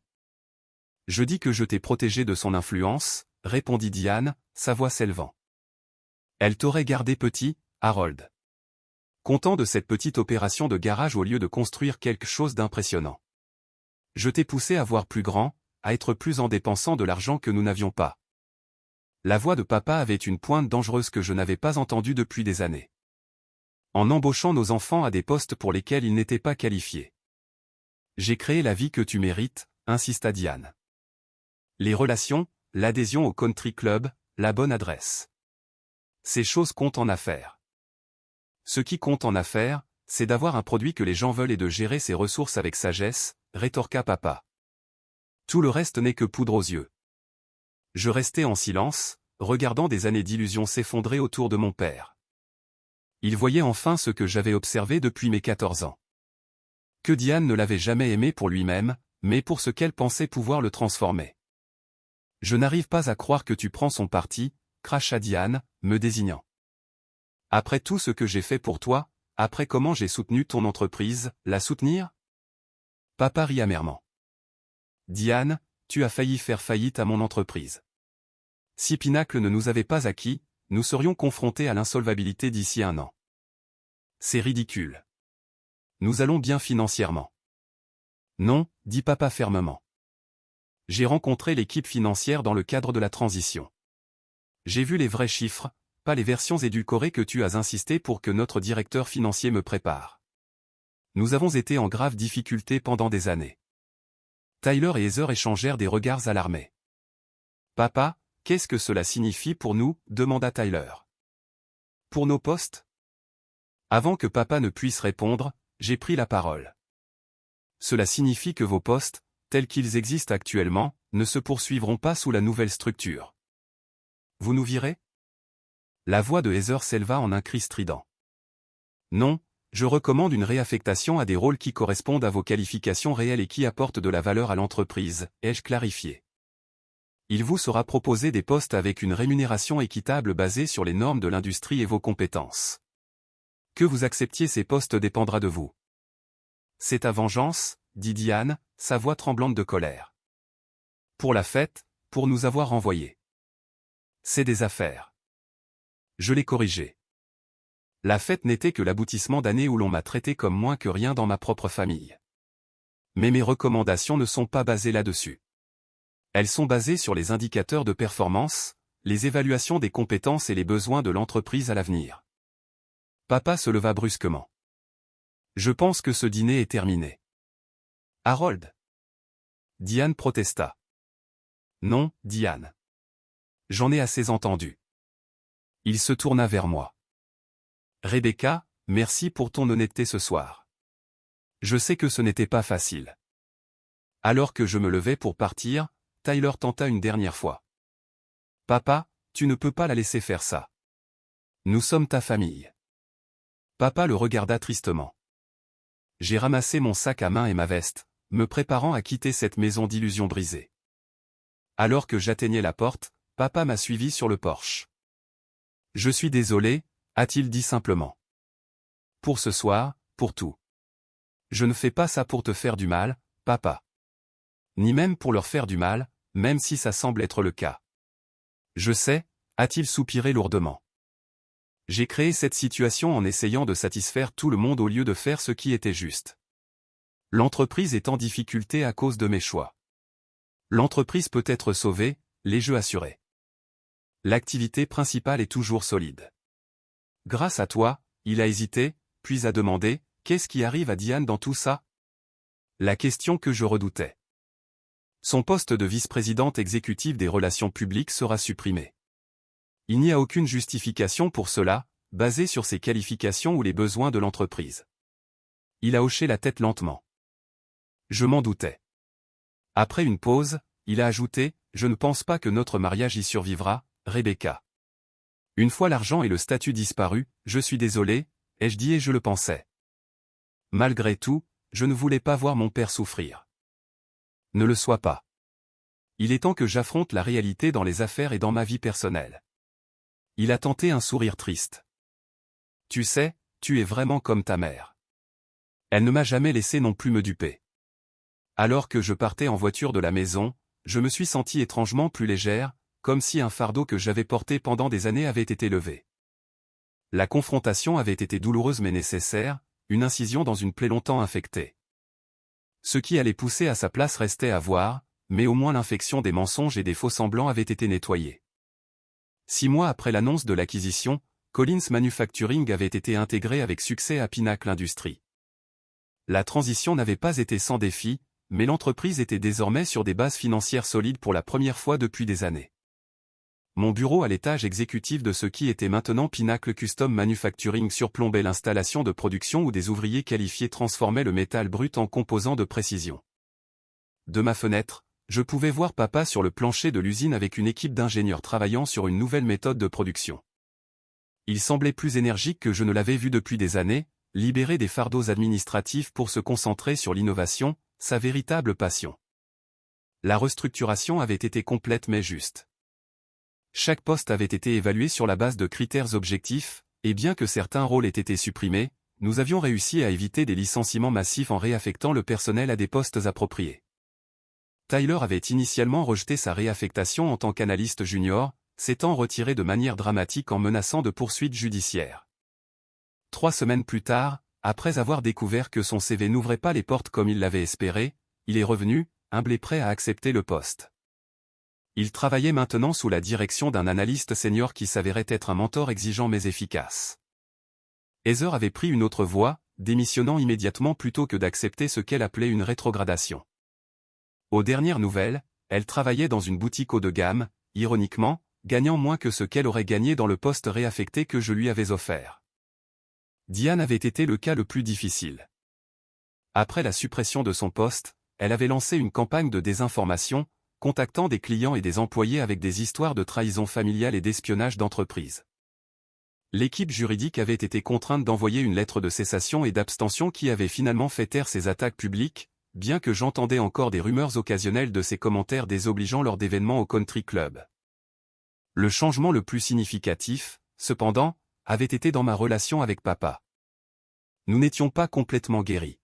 Je dis que je t'ai protégé de son influence, répondit Diane, sa voix s'élevant. Elle t'aurait gardé petit, Harold. Content de cette petite opération de garage au lieu de construire quelque chose d'impressionnant. Je t'ai poussé à voir plus grand, à être plus en dépensant de l'argent que nous n'avions pas. La voix de papa avait une pointe dangereuse que je n'avais pas entendue depuis des années. En embauchant nos enfants à des postes pour lesquels ils n'étaient pas qualifiés. J'ai créé la vie que tu mérites, insista Diane. Les relations, l'adhésion au country club, la bonne adresse. Ces choses comptent en affaires. Ce qui compte en affaires, c'est d'avoir un produit que les gens veulent et de gérer ses ressources avec sagesse, rétorqua papa. Tout le reste n'est que poudre aux yeux. Je restais en silence, regardant des années d'illusions s'effondrer autour de mon père. Il voyait enfin ce que j'avais observé depuis mes 14 ans. Que Diane ne l'avait jamais aimé pour lui-même, mais pour ce qu'elle pensait pouvoir le transformer. Je n'arrive pas à croire que tu prends son parti, cracha Diane, me désignant. Après tout ce que j'ai fait pour toi, après comment j'ai soutenu ton entreprise, la soutenir? Papa rit amèrement. Diane, tu as failli faire faillite à mon entreprise. Si Pinacle ne nous avait pas acquis, nous serions confrontés à l'insolvabilité d'ici 1 an. C'est ridicule. Nous allons bien financièrement. Non, dit papa fermement. J'ai rencontré l'équipe financière dans le cadre de la transition. J'ai vu les vrais chiffres, pas les versions édulcorées que tu as insisté pour que notre directeur financier me prépare. Nous avons été en grave difficulté pendant des années. Tyler et Heather échangèrent des regards alarmés. Papa, qu'est-ce que cela signifie pour nous? Demanda Tyler. Pour nos postes? Avant que papa ne puisse répondre, j'ai pris la parole. Cela signifie que vos postes, tels qu'ils existent actuellement, ne se poursuivront pas sous la nouvelle structure. Vous nous virez? La voix de Heather s'éleva en un cri strident. Non, je recommande une réaffectation à des rôles qui correspondent à vos qualifications réelles et qui apportent de la valeur à l'entreprise, ai-je clarifié. Il vous sera proposé des postes avec une rémunération équitable basée sur les normes de l'industrie et vos compétences. Que vous acceptiez ces postes dépendra de vous. C'est ta vengeance, dit Diane, sa voix tremblante de colère. Pour la fête, pour nous avoir renvoyés. C'est des affaires. Je l'ai corrigé. La fête n'était que l'aboutissement d'années où l'on m'a traité comme moins que rien dans ma propre famille. Mais mes recommandations ne sont pas basées là-dessus. Elles sont basées sur les indicateurs de performance, les évaluations des compétences et les besoins de l'entreprise à l'avenir. Papa se leva brusquement. Je pense que ce dîner est terminé. Harold. Diane protesta. Non, Diane. J'en ai assez entendu. Il se tourna vers moi. Rebecca, merci pour ton honnêteté ce soir. Je sais que ce n'était pas facile. Alors que je me levais pour partir, Tyler tenta une dernière fois. Papa, tu ne peux pas la laisser faire ça. Nous sommes ta famille. Papa le regarda tristement. J'ai ramassé mon sac à main et ma veste, me préparant à quitter cette maison d'illusions brisée. Alors que j'atteignais la porte, papa m'a suivi sur le porche. Je suis désolé, a-t-il dit simplement. Pour ce soir, pour tout. Je ne fais pas ça pour te faire du mal, papa. Ni même pour leur faire du mal, même si ça semble être le cas. Je sais, a-t-il soupiré lourdement. J'ai créé cette situation en essayant de satisfaire tout le monde au lieu de faire ce qui était juste. L'entreprise est en difficulté à cause de mes choix. L'entreprise peut être sauvée, les jeux assurés. L'activité principale est toujours solide. Grâce à toi, il a hésité, puis a demandé, qu'est-ce qui arrive à Diane dans tout ça? La question que je redoutais. Son poste de vice-présidente exécutive des relations publiques sera supprimé. Il n'y a aucune justification pour cela, basée sur ses qualifications ou les besoins de l'entreprise. Il a hoché la tête lentement. Je m'en doutais. Après une pause, il a ajouté, je ne pense pas que notre mariage y survivra, Rebecca. Une fois l'argent et le statut disparus, je suis désolé, ai-je dit et je le pensais. Malgré tout, je ne voulais pas voir mon père souffrir. Ne le sois pas. Il est temps que j'affronte la réalité dans les affaires et dans ma vie personnelle. Il a tenté un sourire triste. Tu sais, tu es vraiment comme ta mère. Elle ne m'a jamais laissé non plus me duper. Alors que je partais en voiture de la maison, je me suis sentie étrangement plus légère, comme si un fardeau que j'avais porté pendant des années avait été levé. La confrontation avait été douloureuse mais nécessaire, une incision dans une plaie longtemps infectée. Ce qui allait pousser à sa place restait à voir, mais au moins l'infection des mensonges et des faux-semblants avait été nettoyée. 6 mois après l'annonce de l'acquisition, Collins Manufacturing avait été intégré avec succès à Pinnacle Industries. La transition n'avait pas été sans défi, mais l'entreprise était désormais sur des bases financières solides pour la première fois depuis des années. Mon bureau à l'étage exécutif de ce qui était maintenant Pinnacle Custom Manufacturing surplombait l'installation de production où des ouvriers qualifiés transformaient le métal brut en composants de précision. De ma fenêtre, je pouvais voir papa sur le plancher de l'usine avec une équipe d'ingénieurs travaillant sur une nouvelle méthode de production. Il semblait plus énergique que je ne l'avais vu depuis des années, libéré des fardeaux administratifs pour se concentrer sur l'innovation, sa véritable passion. La restructuration avait été complète mais juste. Chaque poste avait été évalué sur la base de critères objectifs, et bien que certains rôles aient été supprimés, nous avions réussi à éviter des licenciements massifs en réaffectant le personnel à des postes appropriés. Tyler avait initialement rejeté sa réaffectation en tant qu'analyste junior, s'étant retiré de manière dramatique en menaçant de poursuites judiciaires. 3 semaines plus tard, après avoir découvert que son CV n'ouvrait pas les portes comme il l'avait espéré, il est revenu, humble et prêt à accepter le poste. Il travaillait maintenant sous la direction d'un analyste senior qui s'avérait être un mentor exigeant mais efficace. Heather avait pris une autre voie, démissionnant immédiatement plutôt que d'accepter ce qu'elle appelait une rétrogradation. Aux dernières nouvelles, elle travaillait dans une boutique haut de gamme, ironiquement, gagnant moins que ce qu'elle aurait gagné dans le poste réaffecté que je lui avais offert. Diane avait été le cas le plus difficile. Après la suppression de son poste, elle avait lancé une campagne de désinformation, contactant des clients et des employés avec des histoires de trahison familiale et d'espionnage d'entreprise. L'équipe juridique avait été contrainte d'envoyer une lettre de cessation et d'abstention qui avait finalement fait taire ses attaques publiques, bien que j'entendais encore des rumeurs occasionnelles de ses commentaires désobligeants lors d'événements au country club. Le changement le plus significatif, cependant, avait été dans ma relation avec papa. Nous n'étions pas complètement guéris.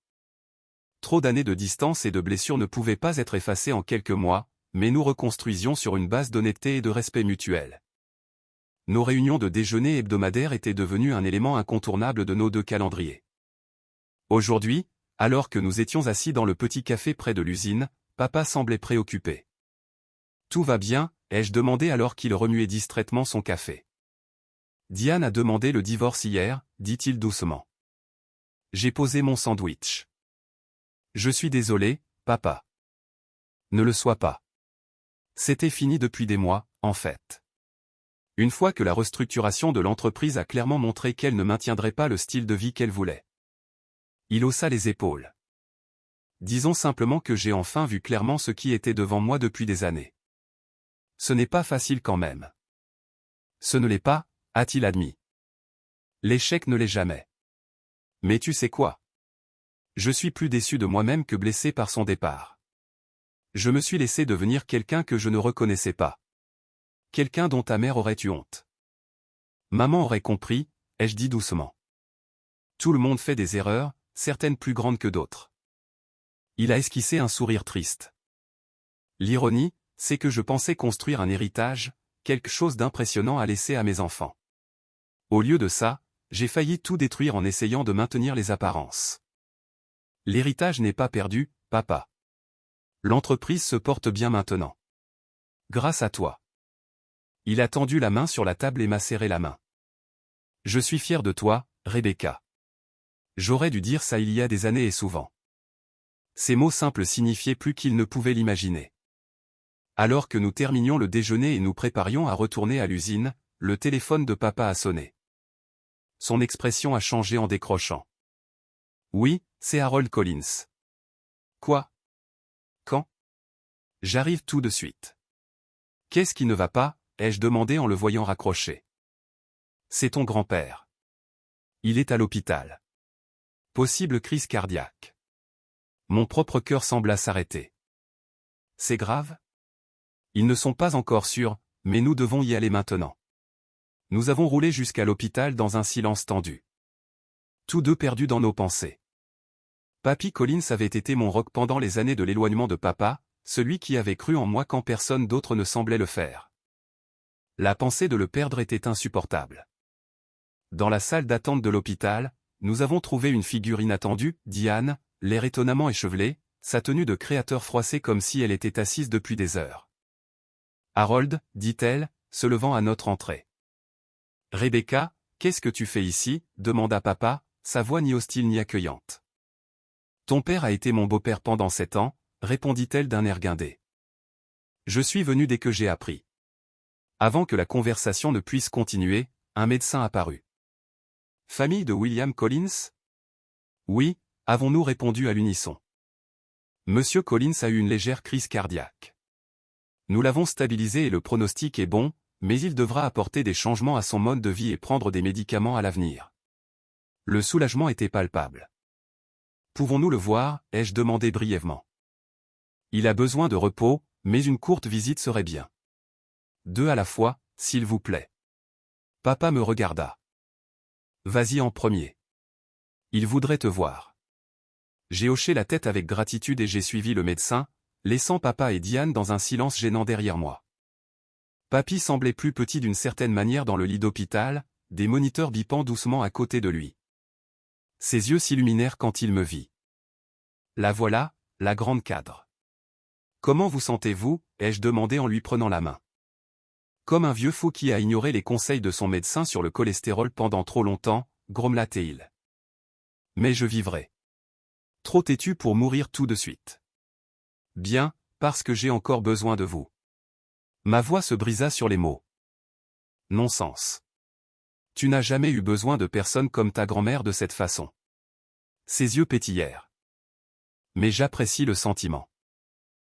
Trop d'années de distance et de blessures ne pouvaient pas être effacées en quelques mois, mais nous reconstruisions sur une base d'honnêteté et de respect mutuel. Nos réunions de déjeuner hebdomadaires étaient devenues un élément incontournable de nos 2 calendriers. Aujourd'hui, alors que nous étions assis dans le petit café près de l'usine, papa semblait préoccupé. « Tout va bien ?» ai-je demandé alors qu'il remuait distraitement son café. « Diane a demandé le divorce hier », dit-il doucement. J'ai posé mon sandwich. « Je suis désolé, papa. » Ne le sois pas. C'était fini depuis des mois, en fait. Une fois que la restructuration de l'entreprise a clairement montré qu'elle ne maintiendrait pas le style de vie qu'elle voulait. Il haussa les épaules. Disons simplement que j'ai enfin vu clairement ce qui était devant moi depuis des années. Ce n'est pas facile quand même. Ce ne l'est pas, a-t-il admis. L'échec ne l'est jamais. Mais tu sais quoi? Je suis plus déçu de moi-même que blessé par son départ. Je me suis laissé devenir quelqu'un que je ne reconnaissais pas. Quelqu'un dont ta mère aurait eu honte. Maman aurait compris, ai-je dit doucement. Tout le monde fait des erreurs, certaines plus grandes que d'autres. Il a esquissé un sourire triste. L'ironie, c'est que je pensais construire un héritage, quelque chose d'impressionnant à laisser à mes enfants. Au lieu de ça, j'ai failli tout détruire en essayant de maintenir les apparences. L'héritage n'est pas perdu, papa. L'entreprise se porte bien maintenant. Grâce à toi. Il a tendu la main sur la table et m'a serré la main. Je suis fier de toi, Rebecca. J'aurais dû dire ça il y a des années et souvent. Ces mots simples signifiaient plus qu'il ne pouvait l'imaginer. Alors que nous terminions le déjeuner et nous préparions à retourner à l'usine, le téléphone de papa a sonné. Son expression a changé en décrochant. Oui, c'est Harold Collins. Quoi? Quand? J'arrive tout de suite. Qu'est-ce qui ne va pas, ai-je demandé en le voyant raccrocher. C'est ton grand-père. Il est à l'hôpital. Possible crise cardiaque. Mon propre cœur sembla s'arrêter. C'est grave? Ils ne sont pas encore sûrs, mais nous devons y aller maintenant. Nous avons roulé jusqu'à l'hôpital dans un silence tendu. Tous deux perdus dans nos pensées. Papy Collins avait été mon roc pendant les années de l'éloignement de papa, celui qui avait cru en moi quand personne d'autre ne semblait le faire. La pensée de le perdre était insupportable. Dans la salle d'attente de l'hôpital, nous avons trouvé une figure inattendue, Diane, l'air étonnamment échevelé, sa tenue de créateur froissée comme si elle était assise depuis des heures. « Harold, dit-elle, se levant à notre entrée. « Rebecca, qu'est-ce que tu fais ici » demanda papa, sa voix ni hostile ni accueillante. « Ton père a été mon beau-père pendant 7 ans, répondit-elle d'un air guindé. Je suis venu dès que j'ai appris. Avant que la conversation ne puisse continuer, un médecin apparut. Famille de William Collins? Oui, avons-nous répondu à l'unisson. Monsieur Collins a eu une légère crise cardiaque. Nous l'avons stabilisé et le pronostic est bon, mais il devra apporter des changements à son mode de vie et prendre des médicaments à l'avenir. Le soulagement était palpable. Pouvons-nous le voir, ai-je demandé brièvement. Il a besoin de repos, mais une courte visite serait bien. 2 à la fois, s'il vous plaît. Papa me regarda. Vas-y en premier. Il voudrait te voir. J'ai hoché la tête avec gratitude et j'ai suivi le médecin, laissant papa et Diane dans un silence gênant derrière moi. Papy semblait plus petit d'une certaine manière dans le lit d'hôpital, des moniteurs bipant doucement à côté de lui. Ses yeux s'illuminèrent quand il me vit. La voilà, la grande cadre. Comment vous sentez-vous, ai-je demandé en lui prenant la main. Comme un vieux fou qui a ignoré les conseils de son médecin sur le cholestérol pendant trop longtemps, grommela-t-il. Mais je vivrai. Trop têtu pour mourir tout de suite. Bien, parce que j'ai encore besoin de vous. Ma voix se brisa sur les mots. Non-sens. Tu n'as jamais eu besoin de personne comme ta grand-mère de cette façon. Ses yeux pétillèrent. Mais j'apprécie le sentiment.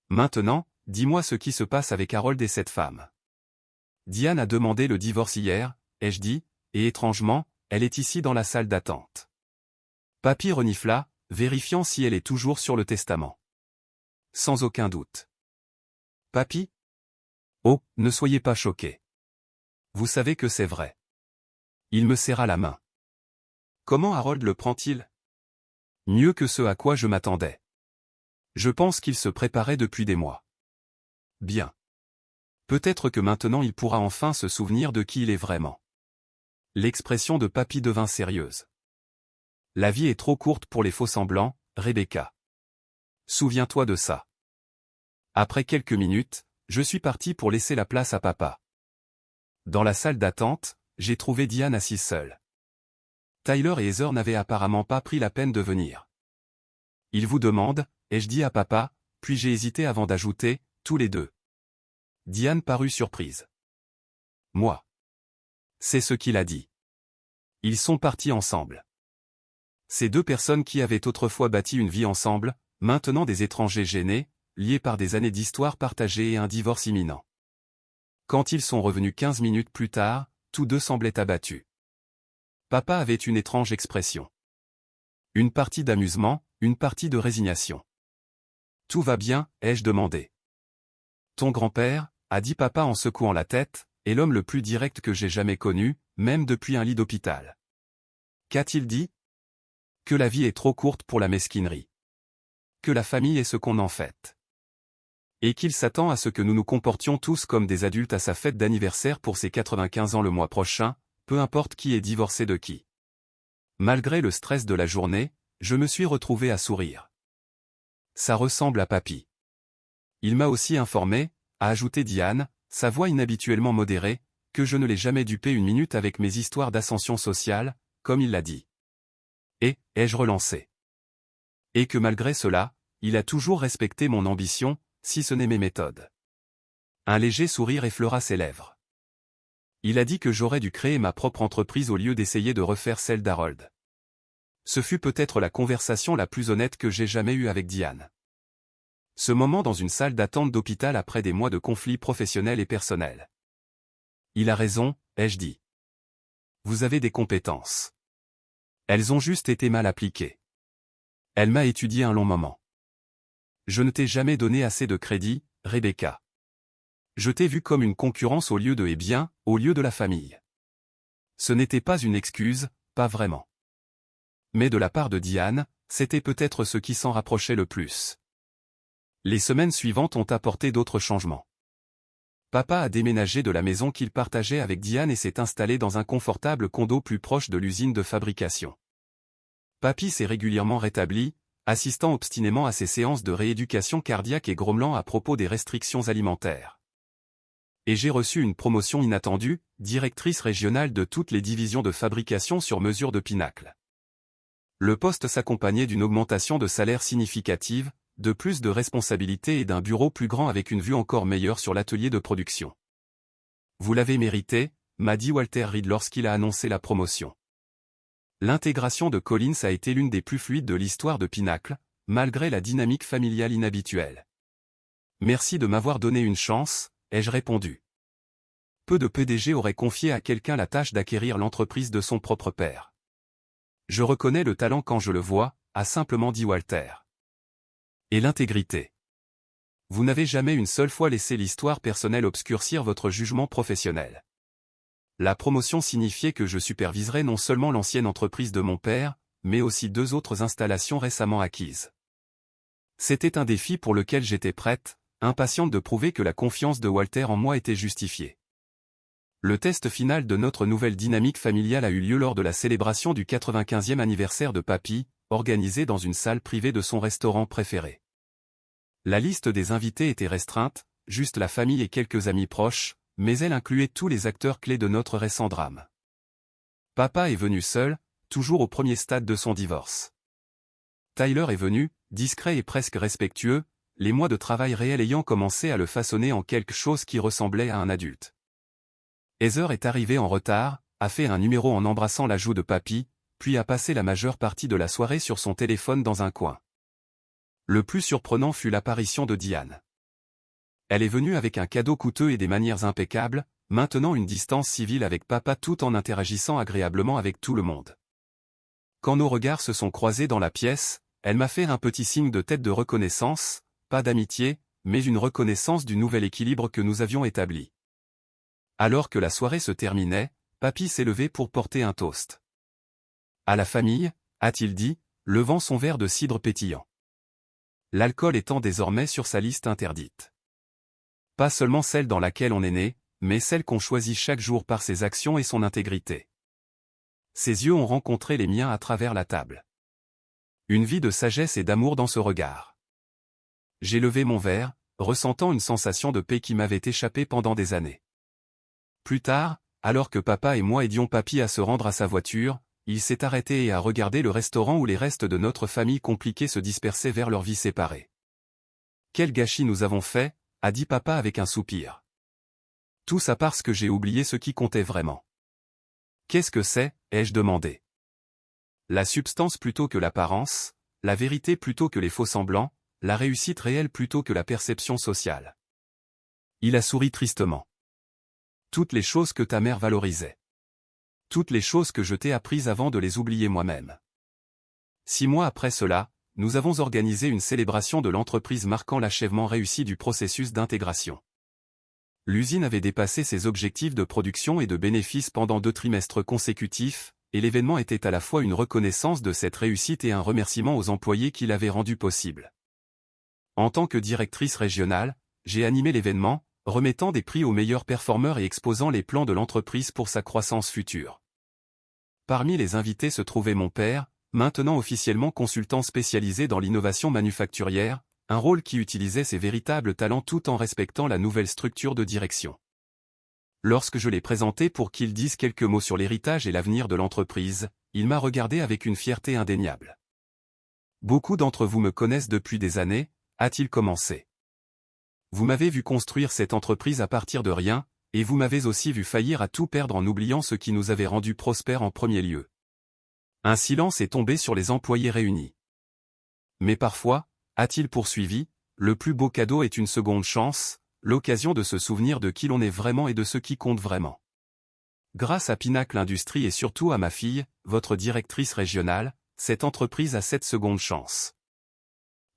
Maintenant, dis-moi ce qui se passe avec Harold et cette femme. Diane a demandé le divorce hier, ai-je dit, et étrangement, elle est ici dans la salle d'attente. Papy renifla, vérifiant si elle est toujours sur le testament. Sans aucun doute. Papy? Oh, ne soyez pas choqué. Vous savez que c'est vrai. Il me serra la main. Comment Harold le prend-il? Mieux que ce à quoi je m'attendais. Je pense qu'il se préparait depuis des mois. Bien. Peut-être que maintenant il pourra enfin se souvenir de qui il est vraiment. L'expression de Papy devint sérieuse. La vie est trop courte pour les faux-semblants, Rebecca. Souviens-toi de ça. Après quelques minutes, je suis parti pour laisser la place à papa. Dans la salle d'attente, j'ai trouvé Diane assise seule. Tyler et Heather n'avaient apparemment pas pris la peine de venir. Ils vous demandent, ai-je dit à papa, puis j'ai hésité avant d'ajouter, tous les deux. Diane parut surprise. Moi. C'est ce qu'il a dit. Ils sont partis ensemble. Ces 2 personnes qui avaient autrefois bâti une vie ensemble, maintenant des étrangers gênés, liés par des années d'histoire partagée et un divorce imminent. Quand ils sont revenus 15 minutes plus tard, tous 2 semblaient abattus. Papa avait une étrange expression. Une partie d'amusement, une partie de résignation. Tout va bien, ai-je demandé. Ton grand-père, a dit papa en secouant la tête, est l'homme le plus direct que j'ai jamais connu, même depuis un lit d'hôpital. Qu'a-t-il dit? Que la vie est trop courte pour la mesquinerie. Que la famille est ce qu'on en fait. Et qu'il s'attend à ce que nous nous comportions tous comme des adultes à sa fête d'anniversaire pour ses 95 ans le mois prochain, peu importe qui est divorcé de qui. Malgré le stress de la journée, je me suis retrouvé à sourire. Ça ressemble à Papy. Il m'a aussi informé, a ajouté Diane, sa voix inhabituellement modérée, que je ne l'ai jamais dupé une minute avec mes histoires d'ascension sociale, comme il l'a dit. Et, ai-je relancé. Et que malgré cela, il a toujours respecté mon ambition, si ce n'est mes méthodes. Un léger sourire effleura ses lèvres. Il a dit que j'aurais dû créer ma propre entreprise au lieu d'essayer de refaire celle d'Harold. Ce fut peut-être la conversation la plus honnête que j'ai jamais eue avec Diane. Ce moment dans une salle d'attente d'hôpital après des mois de conflits professionnels et personnels. Il a raison, ai-je dit. Vous avez des compétences. Elles ont juste été mal appliquées. Elle m'a étudié un long moment. Je ne t'ai jamais donné assez de crédit, Rebecca. Je t'ai vu comme une concurrence au lieu de et bien, au lieu de la famille. Ce n'était pas une excuse, pas vraiment. Mais de la part de Diane, c'était peut-être ce qui s'en rapprochait le plus. Les semaines suivantes ont apporté d'autres changements. Papa a déménagé de la maison qu'il partageait avec Diane et s'est installé dans un confortable condo plus proche de l'usine de fabrication. Papy s'est régulièrement rétabli, assistant obstinément à ses séances de rééducation cardiaque et grommelant à propos des restrictions alimentaires. Et j'ai reçu une promotion inattendue, directrice régionale de toutes les divisions de fabrication sur mesure de Pinacle. Le poste s'accompagnait d'une augmentation de salaire significative, de plus de responsabilités et d'un bureau plus grand avec une vue encore meilleure sur l'atelier de production. Vous l'avez mérité, m'a dit Walter Reed lorsqu'il a annoncé la promotion. L'intégration de Collins a été l'une des plus fluides de l'histoire de Pinacle, malgré la dynamique familiale inhabituelle. Merci de m'avoir donné une chance, ai-je répondu. Peu de PDG auraient confié à quelqu'un la tâche d'acquérir l'entreprise de son propre père. Je reconnais le talent quand je le vois, a simplement dit Walter. Et l'intégrité. Vous n'avez jamais une seule fois laissé l'histoire personnelle obscurcir votre jugement professionnel. La promotion signifiait que je superviserais non seulement l'ancienne entreprise de mon père, mais aussi 2 autres installations récemment acquises. C'était un défi pour lequel j'étais prête, impatiente de prouver que la confiance de Walter en moi était justifiée. Le test final de notre nouvelle dynamique familiale a eu lieu lors de la célébration du 95e anniversaire de Papy, organisée dans une salle privée de son restaurant préféré. La liste des invités était restreinte, juste la famille et quelques amis proches, mais elle incluait tous les acteurs clés de notre récent drame. Papa est venu seul, toujours au premier stade de son divorce. Tyler est venu, discret et presque respectueux, les mois de travail réel ayant commencé à le façonner en quelque chose qui ressemblait à un adulte. Heather est arrivé en retard, a fait un numéro en embrassant la joue de Papy, puis a passé la majeure partie de la soirée sur son téléphone dans un coin. Le plus surprenant fut l'apparition de Diane. Elle est venue avec un cadeau coûteux et des manières impeccables, maintenant une distance civile avec Papa tout en interagissant agréablement avec tout le monde. Quand nos regards se sont croisés dans la pièce, elle m'a fait un petit signe de tête de reconnaissance, pas d'amitié, mais une reconnaissance du nouvel équilibre que nous avions établi. Alors que la soirée se terminait, Papy s'est levé pour porter un toast. À la famille, a-t-il dit, levant son verre de cidre pétillant. L'alcool étant désormais sur sa liste interdite. Pas seulement celle dans laquelle on est né, mais celle qu'on choisit chaque jour par ses actions et son intégrité. Ses yeux ont rencontré les miens à travers la table. Une vie de sagesse et d'amour dans ce regard. J'ai levé mon verre, ressentant une sensation de paix qui m'avait échappé pendant des années. Plus tard, alors que Papa et moi aidions Papy à se rendre à sa voiture, il s'est arrêté et a regardé le restaurant où les restes de notre famille compliquée se dispersaient vers leur vie séparée. Quel gâchis nous avons fait, a dit Papa avec un soupir. Tout ça parce que j'ai oublié ce qui comptait vraiment. Qu'est-ce que c'est, ai-je demandé. La substance plutôt que l'apparence, la vérité plutôt que les faux-semblants, la réussite réelle plutôt que la perception sociale. Il a souri tristement. Toutes les choses que ta mère valorisait. Toutes les choses que je t'ai apprises avant de les oublier moi-même. 6 mois après cela, nous avons organisé une célébration de l'entreprise marquant l'achèvement réussi du processus d'intégration. L'usine avait dépassé ses objectifs de production et de bénéfices pendant 2 trimestres consécutifs, et l'événement était à la fois une reconnaissance de cette réussite et un remerciement aux employés qui l'avaient rendu possible. En tant que directrice régionale, j'ai animé l'événement, remettant des prix aux meilleurs performeurs et exposant les plans de l'entreprise pour sa croissance future. Parmi les invités se trouvait mon père, maintenant officiellement consultant spécialisé dans l'innovation manufacturière, un rôle qui utilisait ses véritables talents tout en respectant la nouvelle structure de direction. Lorsque je l'ai présenté pour qu'il dise quelques mots sur l'héritage et l'avenir de l'entreprise, il m'a regardé avec une fierté indéniable. Beaucoup d'entre vous me connaissent depuis des années, a-t-il commencé. Vous m'avez vu construire cette entreprise à partir de rien, et vous m'avez aussi vu faillir à tout perdre en oubliant ce qui nous avait rendus prospères en premier lieu. Un silence est tombé sur les employés réunis. Mais parfois, a-t-il poursuivi, le plus beau cadeau est une seconde chance, l'occasion de se souvenir de qui l'on est vraiment et de ce qui compte vraiment. Grâce à Pinacle Industries et surtout à ma fille, votre directrice régionale, cette entreprise a cette seconde chance.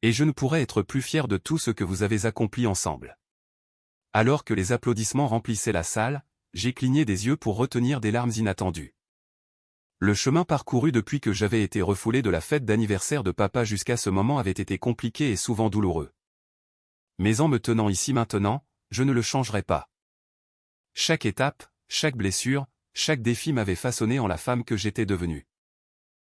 Et je ne pourrais être plus fier de tout ce que vous avez accompli ensemble. Alors que les applaudissements remplissaient la salle, j'ai cligné des yeux pour retenir des larmes inattendues. Le chemin parcouru depuis que j'avais été refoulé de la fête d'anniversaire de papa jusqu'à ce moment avait été compliqué et souvent douloureux. Mais en me tenant ici maintenant, je ne le changerai pas. Chaque étape, chaque blessure, chaque défi m'avait façonné en la femme que j'étais devenue.